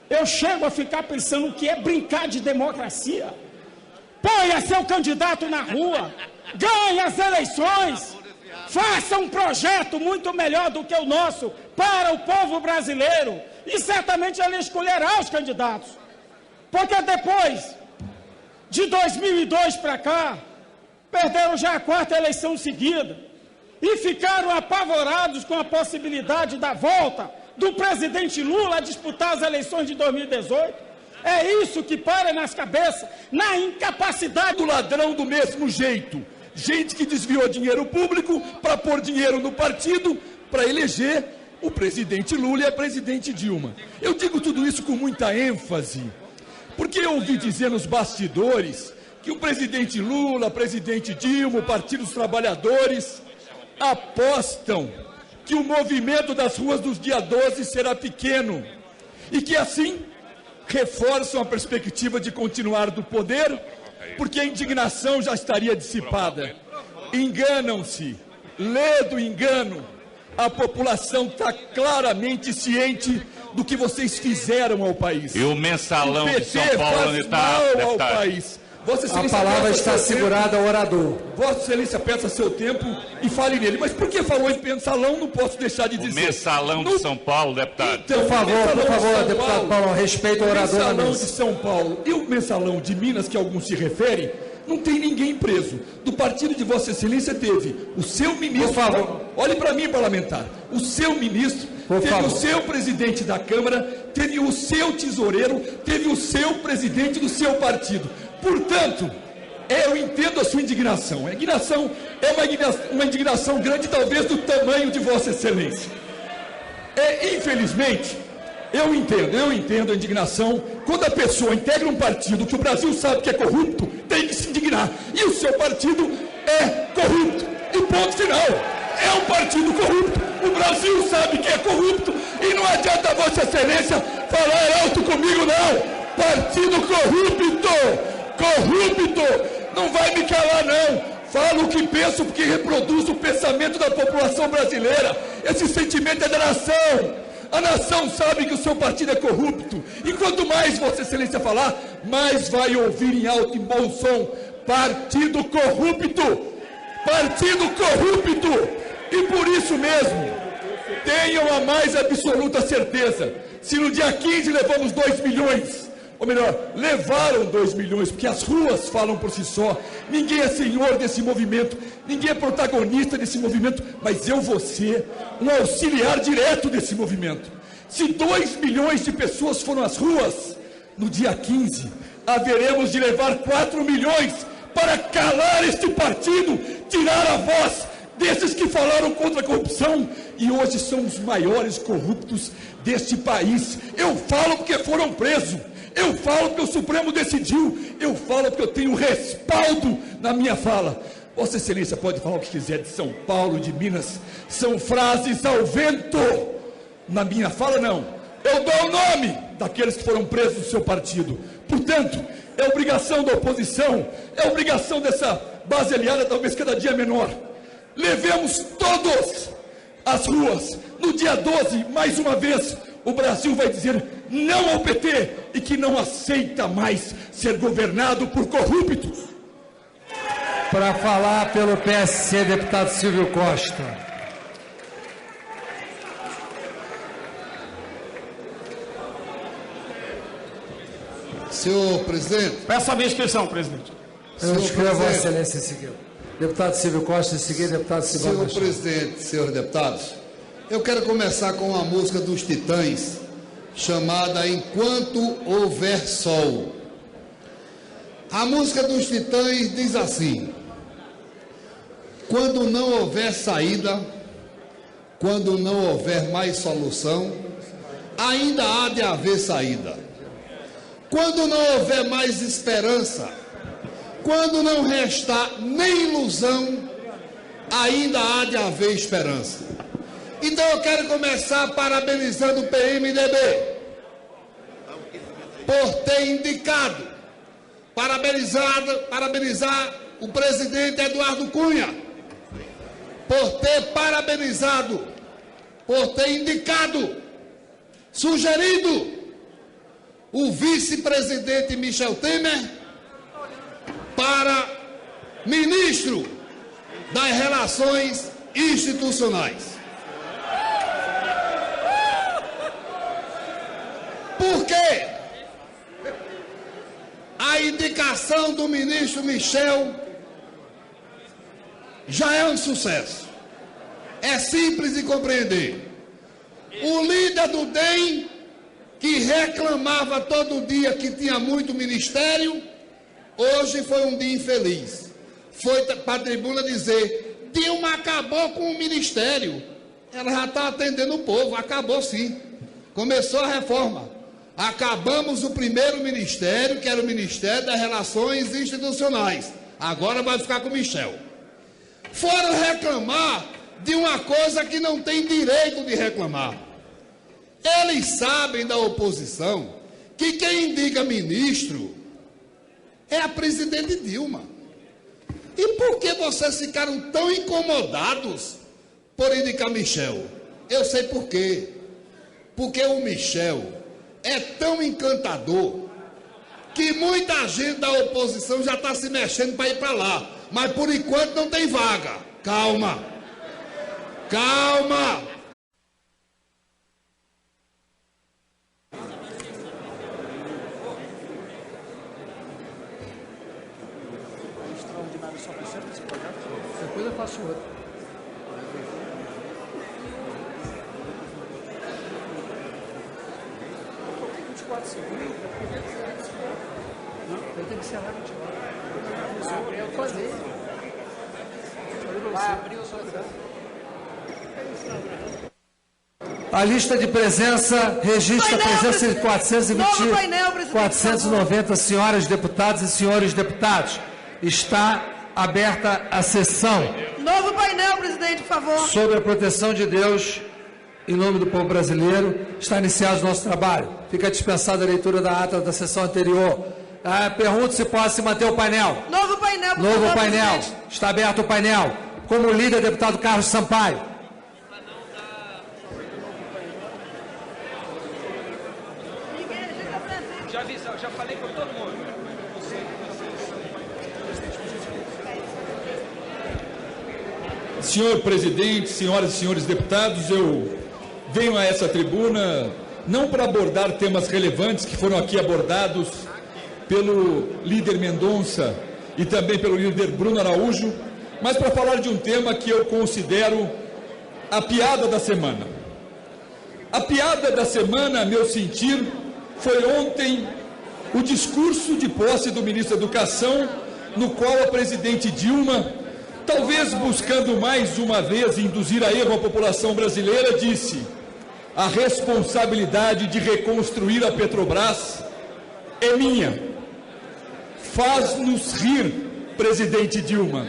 Eu chego a ficar pensando o que é brincar de democracia. Ponha seu candidato na rua, ganhe as eleições, faça um projeto muito melhor do que o nosso para o povo brasileiro e certamente ele escolherá os candidatos. Porque depois de 2002 para cá, perderam já a 4ª eleição seguida e ficaram apavorados com a possibilidade da volta do presidente Lula a disputar as eleições de 2018. É isso que para nas cabeças, na incapacidade do ladrão do mesmo jeito. Gente que desviou dinheiro público para pôr dinheiro no partido para eleger o presidente Lula e a presidente Dilma. Eu digo tudo isso com muita ênfase, Porque eu ouvi dizer nos bastidores que o presidente Lula, o presidente Dilma, o Partido dos Trabalhadores apostam que o movimento das ruas dos dia 12 será pequeno e que assim reforçam a perspectiva de continuar do poder, porque a indignação já estaria dissipada. Enganam-se, ledo engano. A população está claramente ciente do que vocês fizeram ao país. E o mensalão de São Paulo, onde está, mal ao país. Vossa Excelência, a palavra está segurada ao orador. Vossa Excelência, peça seu tempo e fale nele. Mas por que falou em mensalão, não posso deixar de dizer. O mensalão de São Paulo, deputado. Então, por favor, deputado Paulo, respeita o orador. O mensalão de São Paulo e o mensalão de Minas, que alguns se referem, não tem ninguém preso. Do partido de Vossa Excelência teve o seu ministro. Por favor. Olhe para mim, parlamentar. O seu ministro, o seu presidente da Câmara, teve o seu tesoureiro, teve o seu presidente do seu partido. Portanto, eu entendo a sua indignação. A indignação é uma indignação grande, talvez do tamanho de Vossa Excelência. Infelizmente, eu entendo a indignação. Quando a pessoa integra um partido que o Brasil sabe que é corrupto, tem que se indignar. E o seu partido é corrupto. E ponto final. É um partido corrupto. O Brasil sabe que é corrupto. E não adianta Vossa Excelência falar alto comigo, não. Partido corrupto. Corrupto. Não vai me calar, não. Falo o que penso porque reproduzo o pensamento da população brasileira. Esse sentimento é da nação. A nação sabe que o seu partido é corrupto. E quanto mais Vossa Excelência falar, mais vai ouvir em alto e bom som. Partido corrupto. Partido corrupto. E por isso mesmo, tenham a mais absoluta certeza. Se no dia 15 levamos 2 milhões, ou melhor, levaram 2 milhões, porque as ruas falam por si só. Ninguém é senhor desse movimento, ninguém é protagonista desse movimento, mas eu vou ser um auxiliar direto desse movimento. Se 2 milhões de pessoas foram às ruas, no dia 15, haveremos de levar 4 milhões para calar este partido, tirar a voz desses que falaram contra a corrupção e hoje são os maiores corruptos deste país. Eu falo porque foram presos. Eu falo porque o Supremo decidiu, eu falo porque eu tenho respaldo na minha fala. Vossa Excelência pode falar o que quiser de São Paulo, de Minas, são frases ao vento. Na minha fala, não. Eu dou o nome daqueles que foram presos do seu partido. Portanto, é obrigação da oposição, é obrigação dessa base aliada, talvez cada dia menor. Levemos todos às ruas. No dia 12, mais uma vez, o Brasil vai dizer não ao PT e que não aceita mais ser governado por corruptos. Para falar pelo PSC, deputado Silvio Costa. Senhor presidente. Peço a minha inscrição, presidente. Eu inscrevo a Vossa Excelência em seguida. Deputado Silvio Costa, em seguida, deputado Silvio Costa. Senhor presidente, senhores deputados, eu quero começar com uma música dos Titãs, chamada Enquanto Houver Sol. A música dos Titãs diz assim: quando não houver saída, quando não houver mais solução, ainda há de haver saída. Quando não houver mais esperança, quando não restar nem ilusão, ainda há de haver esperança. Então eu quero começar parabenizando o PMDB por ter indicado, parabenizar o presidente Eduardo Cunha, por ter parabenizado, por ter indicado, sugerido o vice-presidente Michel Temer para ministro das Relações Institucionais. Por quê? A indicação do ministro Michel já é um sucesso. É simples de compreender. O líder do DEM, que reclamava todo dia que tinha muito ministério, hoje foi um dia infeliz. Foi para a tribuna dizer: Dilma acabou com o ministério. Ela já está atendendo o povo, acabou sim. Começou a reforma. Acabamos o primeiro ministério, que era o Ministério das Relações Institucionais. Agora vai ficar com o Michel. Foram reclamar de uma coisa que não tem direito de reclamar. Eles sabem da oposição que quem indica ministro é a presidente Dilma. E por que vocês ficaram tão incomodados por indicar Michel? Eu sei por quê. Porque o Michel é tão encantador que muita gente da oposição já está se mexendo para ir para lá. Mas por enquanto não tem vaga. Calma. Calma. Depois eu faço outro. Eu tenho que encerrar 24. Eu falei. Vai abrir o seu lugar. A lista de presença registra a presença de 490 senhoras deputadas e senhores deputados. Está aberta a sessão. Novo painel, presidente, por favor. Sob a proteção de Deus, em nome do povo brasileiro, está iniciado o nosso trabalho. Fica dispensada a leitura da ata da sessão anterior. Pergunto se pode se manter o painel. Novo painel, por Novo favor, painel. presidente. Está aberto o painel. Como líder, deputado Carlos Sampaio. Já falei com todo mundo. Senhor presidente, senhoras e senhores deputados, eu venho a essa tribuna não para abordar temas relevantes que foram aqui abordados pelo líder Mendonça e também pelo líder Bruno Araújo, mas para falar de um tema que eu considero a piada da semana. A piada da semana, a meu sentir, foi ontem o discurso de posse do ministro da Educação, no qual a presidente Dilma, talvez buscando mais uma vez induzir a erro a população brasileira, disse: a responsabilidade de reconstruir a Petrobras é minha. Faz-nos rir, presidente Dilma.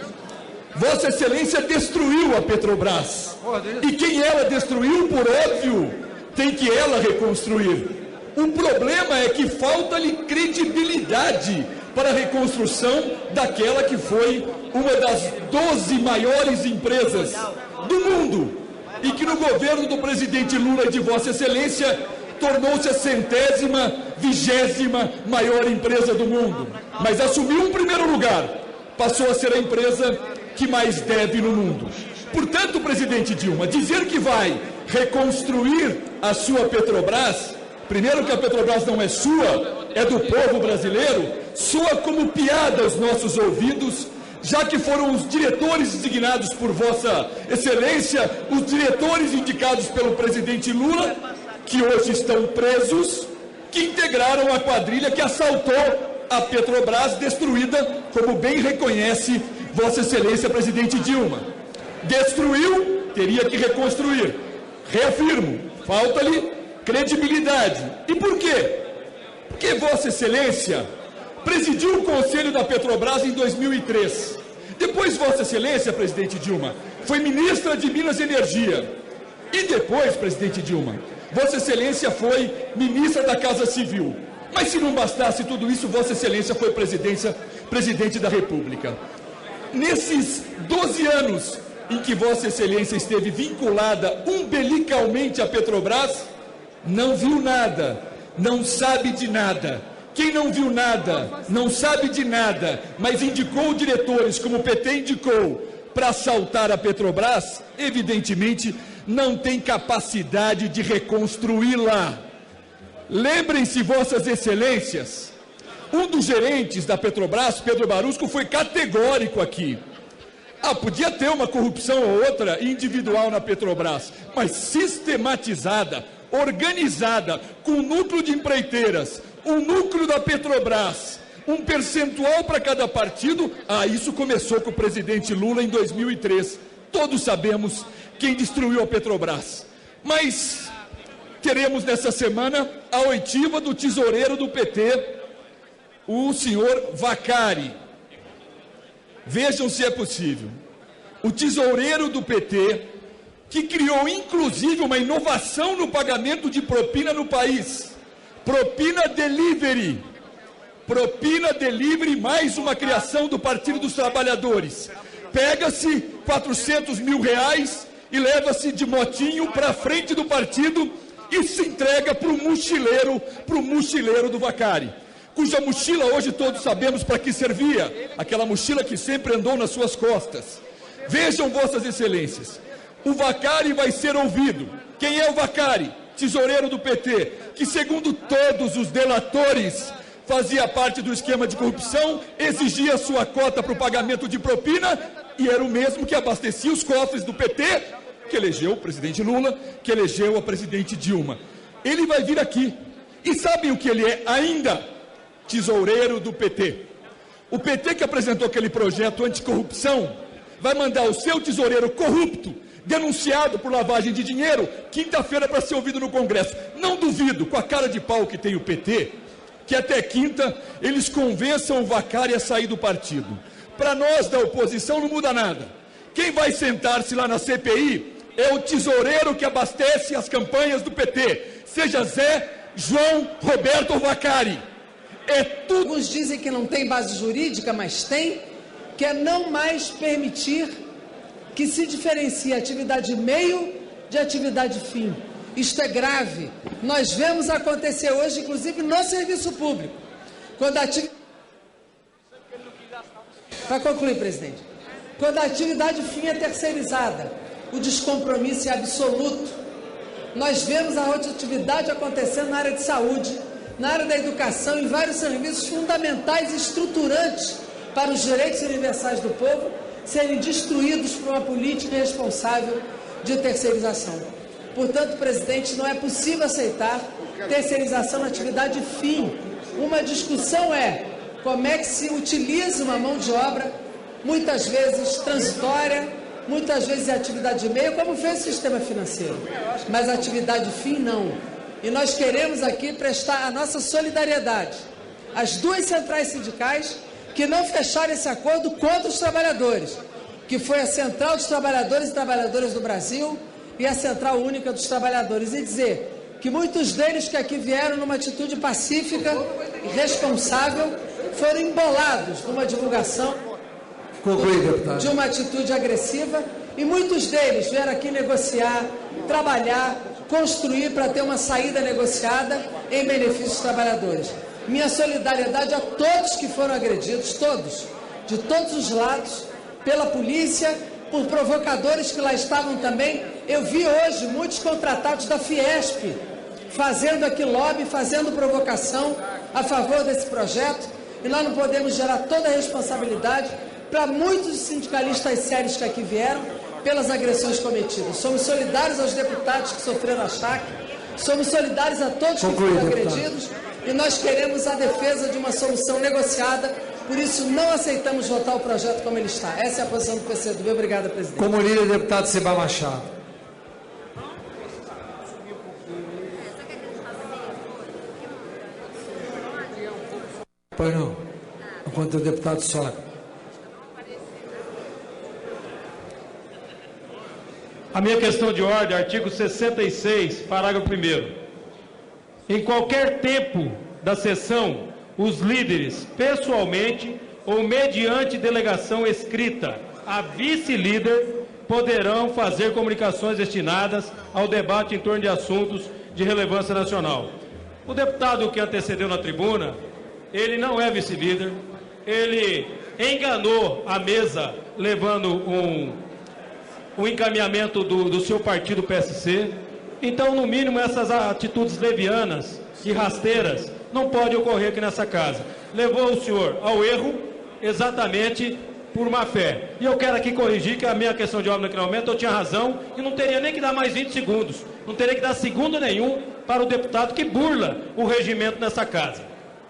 Vossa Excelência destruiu a Petrobras. E quem ela destruiu, por óbvio, tem que ela reconstruir. O problema é que falta-lhe credibilidade para a reconstrução daquela que foi uma das 12 maiores empresas do mundo e que no governo do presidente Lula e de Vossa Excelência tornou-se a 120ª maior empresa do mundo. Mas assumiu um primeiro lugar, passou a ser a empresa que mais deve no mundo. Portanto, presidente Dilma, dizer que vai reconstruir a sua Petrobras, primeiro que a Petrobras não é sua, é do povo brasileiro, soa como piada aos nossos ouvidos, já que foram os diretores designados por Vossa Excelência, os diretores indicados pelo presidente Lula, que hoje estão presos, que integraram a quadrilha que assaltou a Petrobras, destruída, como bem reconhece Vossa Excelência, presidente Dilma. Destruiu, teria que reconstruir. Reafirmo, falta-lhe credibilidade. E por quê? Porque Vossa Excelência presidiu o Conselho da Petrobras em 2003. Depois, Vossa Excelência, presidente Dilma, foi ministra de Minas e Energia. E depois, presidente Dilma, Vossa Excelência foi ministra da Casa Civil. Mas se não bastasse tudo isso, Vossa Excelência foi presidente da República. Nesses 12 anos em que Vossa Excelência esteve vinculada umbilicalmente à Petrobras, não viu nada, não sabe de nada. Quem não viu nada, não sabe de nada, mas indicou diretores como o PT indicou para assaltar a Petrobras, evidentemente não tem capacidade de reconstruí-la. Lembrem-se, Vossas Excelências, um dos gerentes da Petrobras, Pedro Barusco, foi categórico aqui. Podia ter uma corrupção ou outra individual na Petrobras, mas sistematizada, organizada, com um núcleo de empreiteiras, um núcleo da Petrobras, um percentual para cada partido. Isso começou com o presidente Lula em 2003. Todos sabemos quem destruiu a Petrobras. Mas teremos nessa semana a oitiva do tesoureiro do PT, o senhor Vacari. Vejam se é possível. O tesoureiro do PT, que criou inclusive uma inovação no pagamento de propina no país, propina delivery. Propina delivery, mais uma criação do Partido dos Trabalhadores. Pega-se 400 mil reais e leva-se de motinho para frente do partido e se entrega para o mochileiro do Vacari, cuja mochila hoje todos sabemos para que servia, aquela mochila que sempre andou nas suas costas. Vejam, vossas excelências, o Vacari vai ser ouvido. Quem é o Vacari? Tesoureiro do PT, que segundo todos os delatores fazia parte do esquema de corrupção, exigia sua cota para o pagamento de propina e era o mesmo que abastecia os cofres do PT, que elegeu o presidente Lula, que elegeu a presidente Dilma. Ele vai vir aqui. E sabem o que ele é ainda? Tesoureiro do PT. O PT que apresentou aquele projeto anticorrupção vai mandar o seu tesoureiro corrupto, denunciado por lavagem de dinheiro, quinta-feira para ser ouvido no Congresso. Não duvido, com a cara de pau que tem o PT, que até quinta eles convençam o Vacari a sair do partido. Para nós da oposição não muda nada. Quem vai sentar-se lá na CPI é o tesoureiro que abastece as campanhas do PT, seja Zé, João, Roberto ou Vacari. É tudo. Alguns dizem que não tem base jurídica, mas tem, que é não mais permitir que se diferencie atividade meio de atividade fim. Isto é grave. Nós vemos acontecer hoje, inclusive no serviço público, quando a atividade... Para concluir, presidente, quando a atividade fim é terceirizada, o descompromisso é absoluto. Nós vemos a atividade acontecendo na área de saúde, na área da educação, em vários serviços fundamentais e estruturantes para os direitos universais do povo serem destruídos por uma política irresponsável de terceirização. Portanto, presidente, não é possível aceitar terceirização na atividade fim. Uma discussão é como é que se utiliza uma mão de obra, muitas vezes transitória, muitas vezes é atividade de meio, como fez o sistema financeiro. Mas a atividade fim, não. E nós queremos aqui prestar a nossa solidariedade às duas centrais sindicais que não fecharam esse acordo contra os trabalhadores, que foi a Central dos Trabalhadores e Trabalhadoras do Brasil e a Central Única dos Trabalhadores, e dizer que muitos deles que aqui vieram numa atitude pacífica e responsável foram embolados numa divulgação de uma atitude agressiva, e muitos deles vieram aqui negociar, trabalhar, construir para ter uma saída negociada em benefício dos trabalhadores. Minha solidariedade a todos que foram agredidos, todos, de todos os lados, pela polícia, por provocadores que lá estavam também. Eu vi hoje muitos contratados da Fiesp fazendo aqui lobby, fazendo provocação a favor desse projeto, e nós não podemos gerar toda a responsabilidade para muitos sindicalistas sérios que aqui vieram pelas agressões cometidas. Somos solidários aos deputados que sofreram ataque, somos solidários a todos que foram agredidos, e nós queremos a defesa de uma solução negociada. Por isso, não aceitamos votar o projeto como ele está. Essa é a posição do PCdoB. Obrigada, presidente. Como líder, deputado Seba Machado. Pois não. Enquanto o deputado sobe. A minha questão de ordem, artigo 66, parágrafo 1º. Em qualquer tempo da sessão, os líderes, pessoalmente ou mediante delegação escrita a vice-líder, poderão fazer comunicações destinadas ao debate em torno de assuntos de relevância nacional. O deputado que antecedeu na tribuna, ele não é vice-líder, ele enganou a mesa levando um encaminhamento do seu partido PSC. Então, no mínimo, essas atitudes levianas e rasteiras não podem ocorrer aqui nessa casa. Levou o senhor ao erro exatamente por má fé. E eu quero aqui corrigir que a minha questão de ordem naquele momento eu tinha razão e não teria nem que dar mais 20 segundos. Não teria que dar segundo nenhum para o deputado que burla o regimento nessa casa.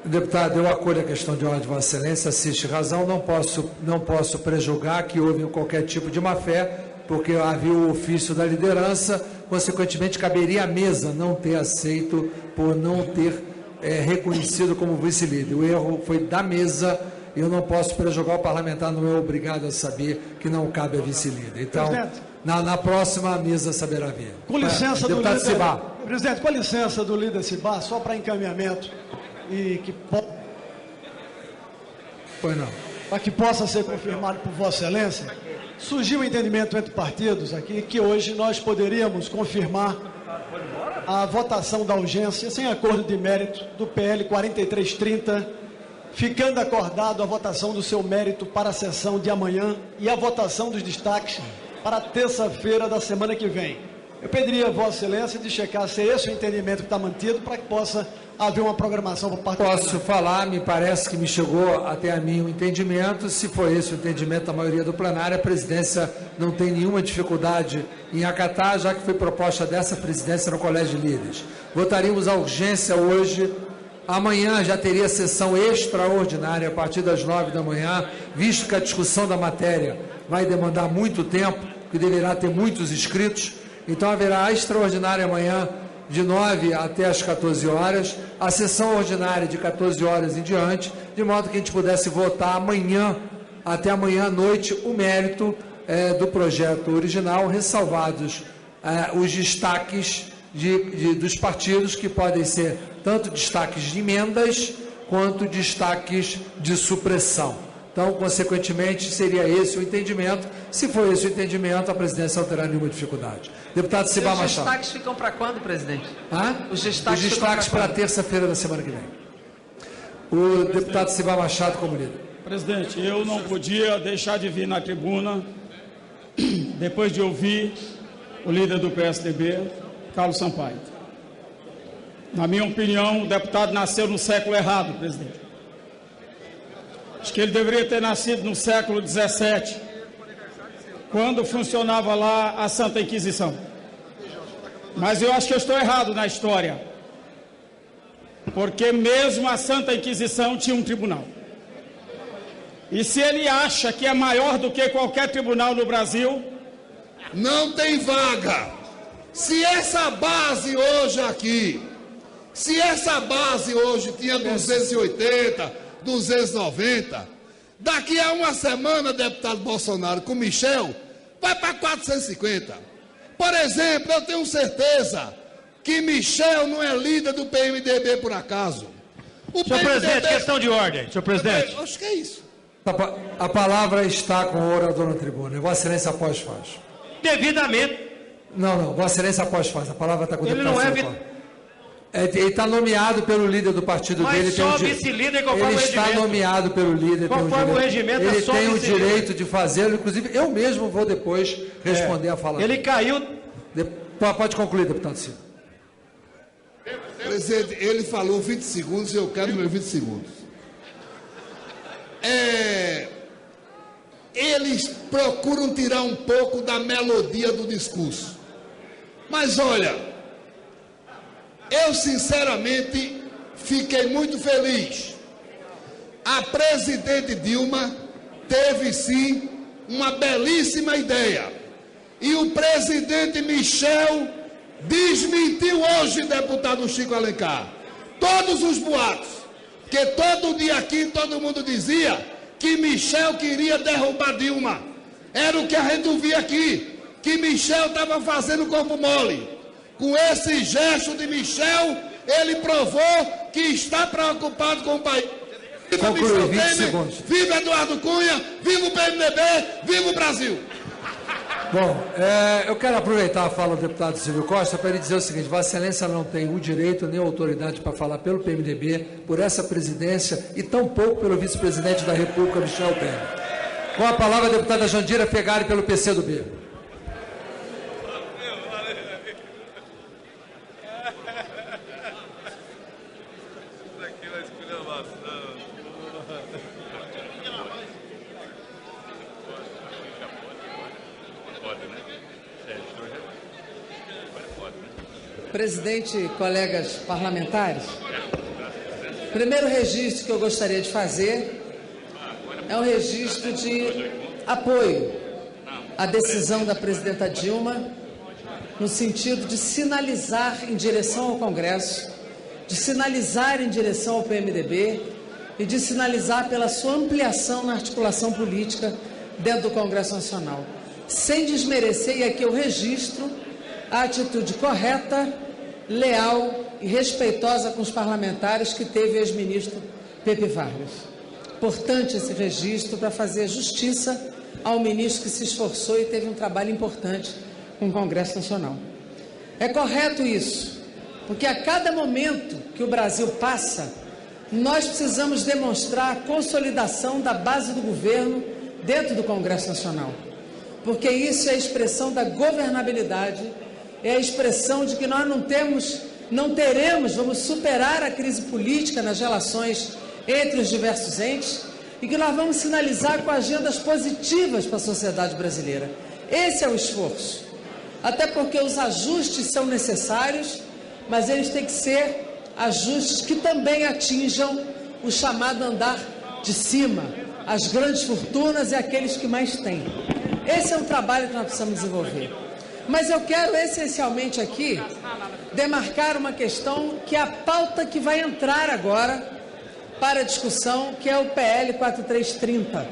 Deputado, eu acolho a questão de ordem de Vossa Excelência, assiste razão, não posso prejulgar que houve qualquer tipo de má-fé, porque havia o ofício da liderança, consequentemente, caberia à mesa não ter aceito por não ter reconhecido como vice-líder. O erro foi da mesa. Eu não posso prejugar o parlamentar, não é obrigado a saber que não cabe a vice-líder. Então, na próxima, a mesa saberá ver. Com licença do deputado líder Cibá. Presidente, com licença do líder Cibá, só para encaminhamento e que Pois não. para que possa ser confirmado por Vossa Excelência, surgiu um entendimento entre partidos aqui que hoje nós poderíamos confirmar a votação da urgência sem acordo de mérito do PL 4330, ficando acordado a votação do seu mérito para a sessão de amanhã e a votação dos destaques para terça-feira da semana que vem. Eu pediria a Vossa Excelência de checar se é esse o entendimento que está mantido para que possa haver uma programação por parte do Posso falar, me parece que me chegou até a mim o entendimento. Se for esse o entendimento da maioria do plenário, a presidência não tem nenhuma dificuldade em acatar, já que foi proposta dessa presidência no Colégio de Líderes. Votaríamos a urgência hoje. Amanhã já teria sessão extraordinária a partir das 9 da manhã, visto que a discussão da matéria vai demandar muito tempo, que deverá ter muitos inscritos. Então haverá a extraordinária amanhã de 9 até as 14 horas, a sessão ordinária de 14 horas em diante, de modo que a gente pudesse votar amanhã, até amanhã à noite, o mérito do projeto original, ressalvados os destaques dos partidos, que podem ser tanto destaques de emendas, quanto destaques de supressão. Então, consequentemente, seria esse o entendimento. Se for esse o entendimento, a presidência não terá nenhuma dificuldade. Deputado Cibá Machado. Os destaques ficam para quando, presidente? Os destaques para terça-feira da semana que vem. O deputado Cibá Machado como líder. Presidente, eu não podia deixar de vir na tribuna, depois de ouvir o líder do PSDB, Carlos Sampaio. Na minha opinião, o deputado nasceu no século errado, presidente. Acho que ele deveria ter nascido no século XVII, quando funcionava lá a Santa Inquisição. Mas eu acho que eu estou errado na história, porque mesmo a Santa Inquisição tinha um tribunal. E se ele acha que é maior do que qualquer tribunal no Brasil... Não tem vaga. Se essa base hoje aqui, se essa base hoje tinha 280, 290, daqui a uma semana, deputado Bolsonaro, com Michel, vai para 450. Por exemplo, eu tenho certeza que Michel não é líder do PMDB por acaso. Senhor presidente, questão de ordem. Senhor presidente. Acho que é isso. A palavra está com o orador na tribuna. Vossa Excelência após faz. Devidamente. Não, Vossa Excelência após faz. A palavra está com o deputado. Ele não é... Ele está nomeado pelo líder do partido mas dele. Mas só vice-líder conforme o regimento. Ele está nomeado pelo líder. Conforme o regimento, ele tem o direito de fazê-lo. Inclusive, eu mesmo vou depois responder a fala. Ele caiu... Pode concluir, deputado Ciro. Presidente, ele falou 20 segundos e eu quero meus 20 segundos. Eles procuram tirar um pouco da melodia do discurso. Mas olha, eu sinceramente fiquei muito feliz. A presidente Dilma teve sim uma belíssima ideia. E o presidente Michel desmentiu hoje, deputado Chico Alencar, todos os boatos. Porque todo dia aqui todo mundo dizia que Michel queria derrubar Dilma. Era o que a gente ouvia aqui, que Michel estava fazendo corpo mole. Com esse gesto de Michel, ele provou que está preocupado com o país. Viva Michel Temer, viva Eduardo Cunha, viva o PMDB, viva o Brasil. Bom, eu quero aproveitar a fala do deputado Silvio Costa para lhe dizer o seguinte: Vossa Excelência não tem o direito nem a autoridade para falar pelo PMDB, por essa presidência e tampouco pelo vice-presidente da República, Michel Temer. Com a palavra a deputada Jandira Fegari pelo PCdoB. Presidente, colegas parlamentares, o primeiro registro que eu gostaria de fazer é um registro de apoio à decisão da presidenta Dilma no sentido de sinalizar em direção ao Congresso, de sinalizar em direção ao PMDB e de sinalizar pela sua ampliação na articulação política dentro do Congresso Nacional, sem desmerecer, e aqui eu registro, a atitude correta, leal e respeitosa com os parlamentares que teve o ex-ministro Pepe Vargas. Importante esse registro para fazer justiça ao ministro que se esforçou e teve um trabalho importante com o Congresso Nacional. É correto isso, porque a cada momento que o Brasil passa, nós precisamos demonstrar a consolidação da base do governo dentro do Congresso Nacional, porque isso é a expressão da governabilidade, é a expressão de que nós não teremos, vamos superar a crise política nas relações entre os diversos entes e que nós vamos sinalizar com agendas positivas para a sociedade brasileira. Esse é o esforço. Até porque os ajustes são necessários, mas eles têm que ser ajustes que também atinjam o chamado andar de cima, as grandes fortunas e aqueles que mais têm. Esse é um trabalho que nós precisamos desenvolver. Mas eu quero essencialmente aqui demarcar uma questão que é a pauta que vai entrar agora para a discussão, que é o PL 4330.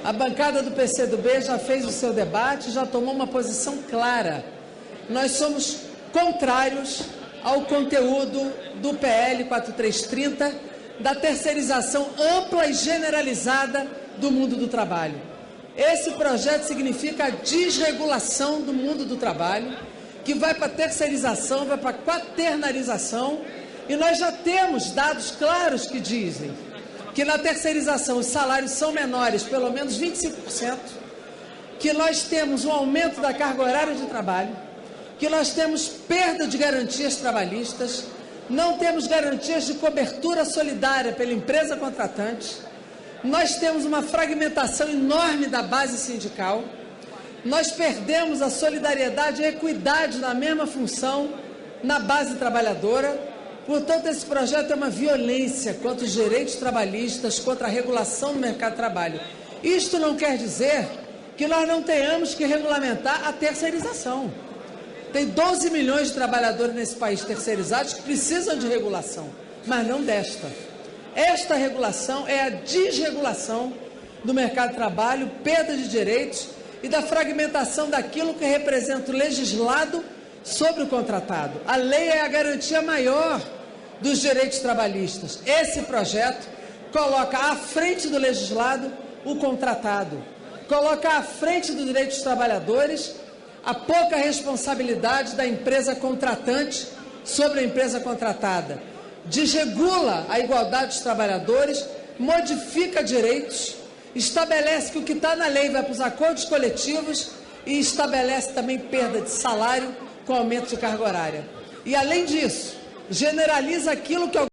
A bancada do PCdoB já fez o seu debate, já tomou uma posição clara. Nós somos contrários ao conteúdo do PL 4330, da terceirização ampla e generalizada do mundo do trabalho. Esse projeto significa a desregulação do mundo do trabalho, que vai para a terceirização, vai para a quaternarização, e nós já temos dados claros que dizem que na terceirização os salários são menores, pelo menos 25%, que nós temos um aumento da carga horária de trabalho, que nós temos perda de garantias trabalhistas, não temos garantias de cobertura solidária pela empresa contratante, nós temos uma fragmentação enorme da base sindical, nós perdemos a solidariedade e a equidade na mesma função na base trabalhadora. Portanto, esse projeto é uma violência contra os direitos trabalhistas, contra a regulação do mercado de trabalho. Isto não quer dizer que nós não tenhamos que regulamentar a terceirização. Tem 12 milhões de trabalhadores nesse país terceirizados que precisam de regulação, mas não desta. Esta regulação é a desregulação do mercado de trabalho, perda de direitos e da fragmentação daquilo que representa o legislado sobre o contratado. A lei é a garantia maior dos direitos trabalhistas. Esse projeto coloca à frente do legislado o contratado, coloca à frente dos direitos dos trabalhadores a pouca responsabilidade da empresa contratante sobre a empresa contratada, desregula a igualdade dos trabalhadores, modifica direitos, estabelece que o que está na lei vai para os acordos coletivos e estabelece também perda de salário com aumento de carga horária. E, além disso, generaliza aquilo que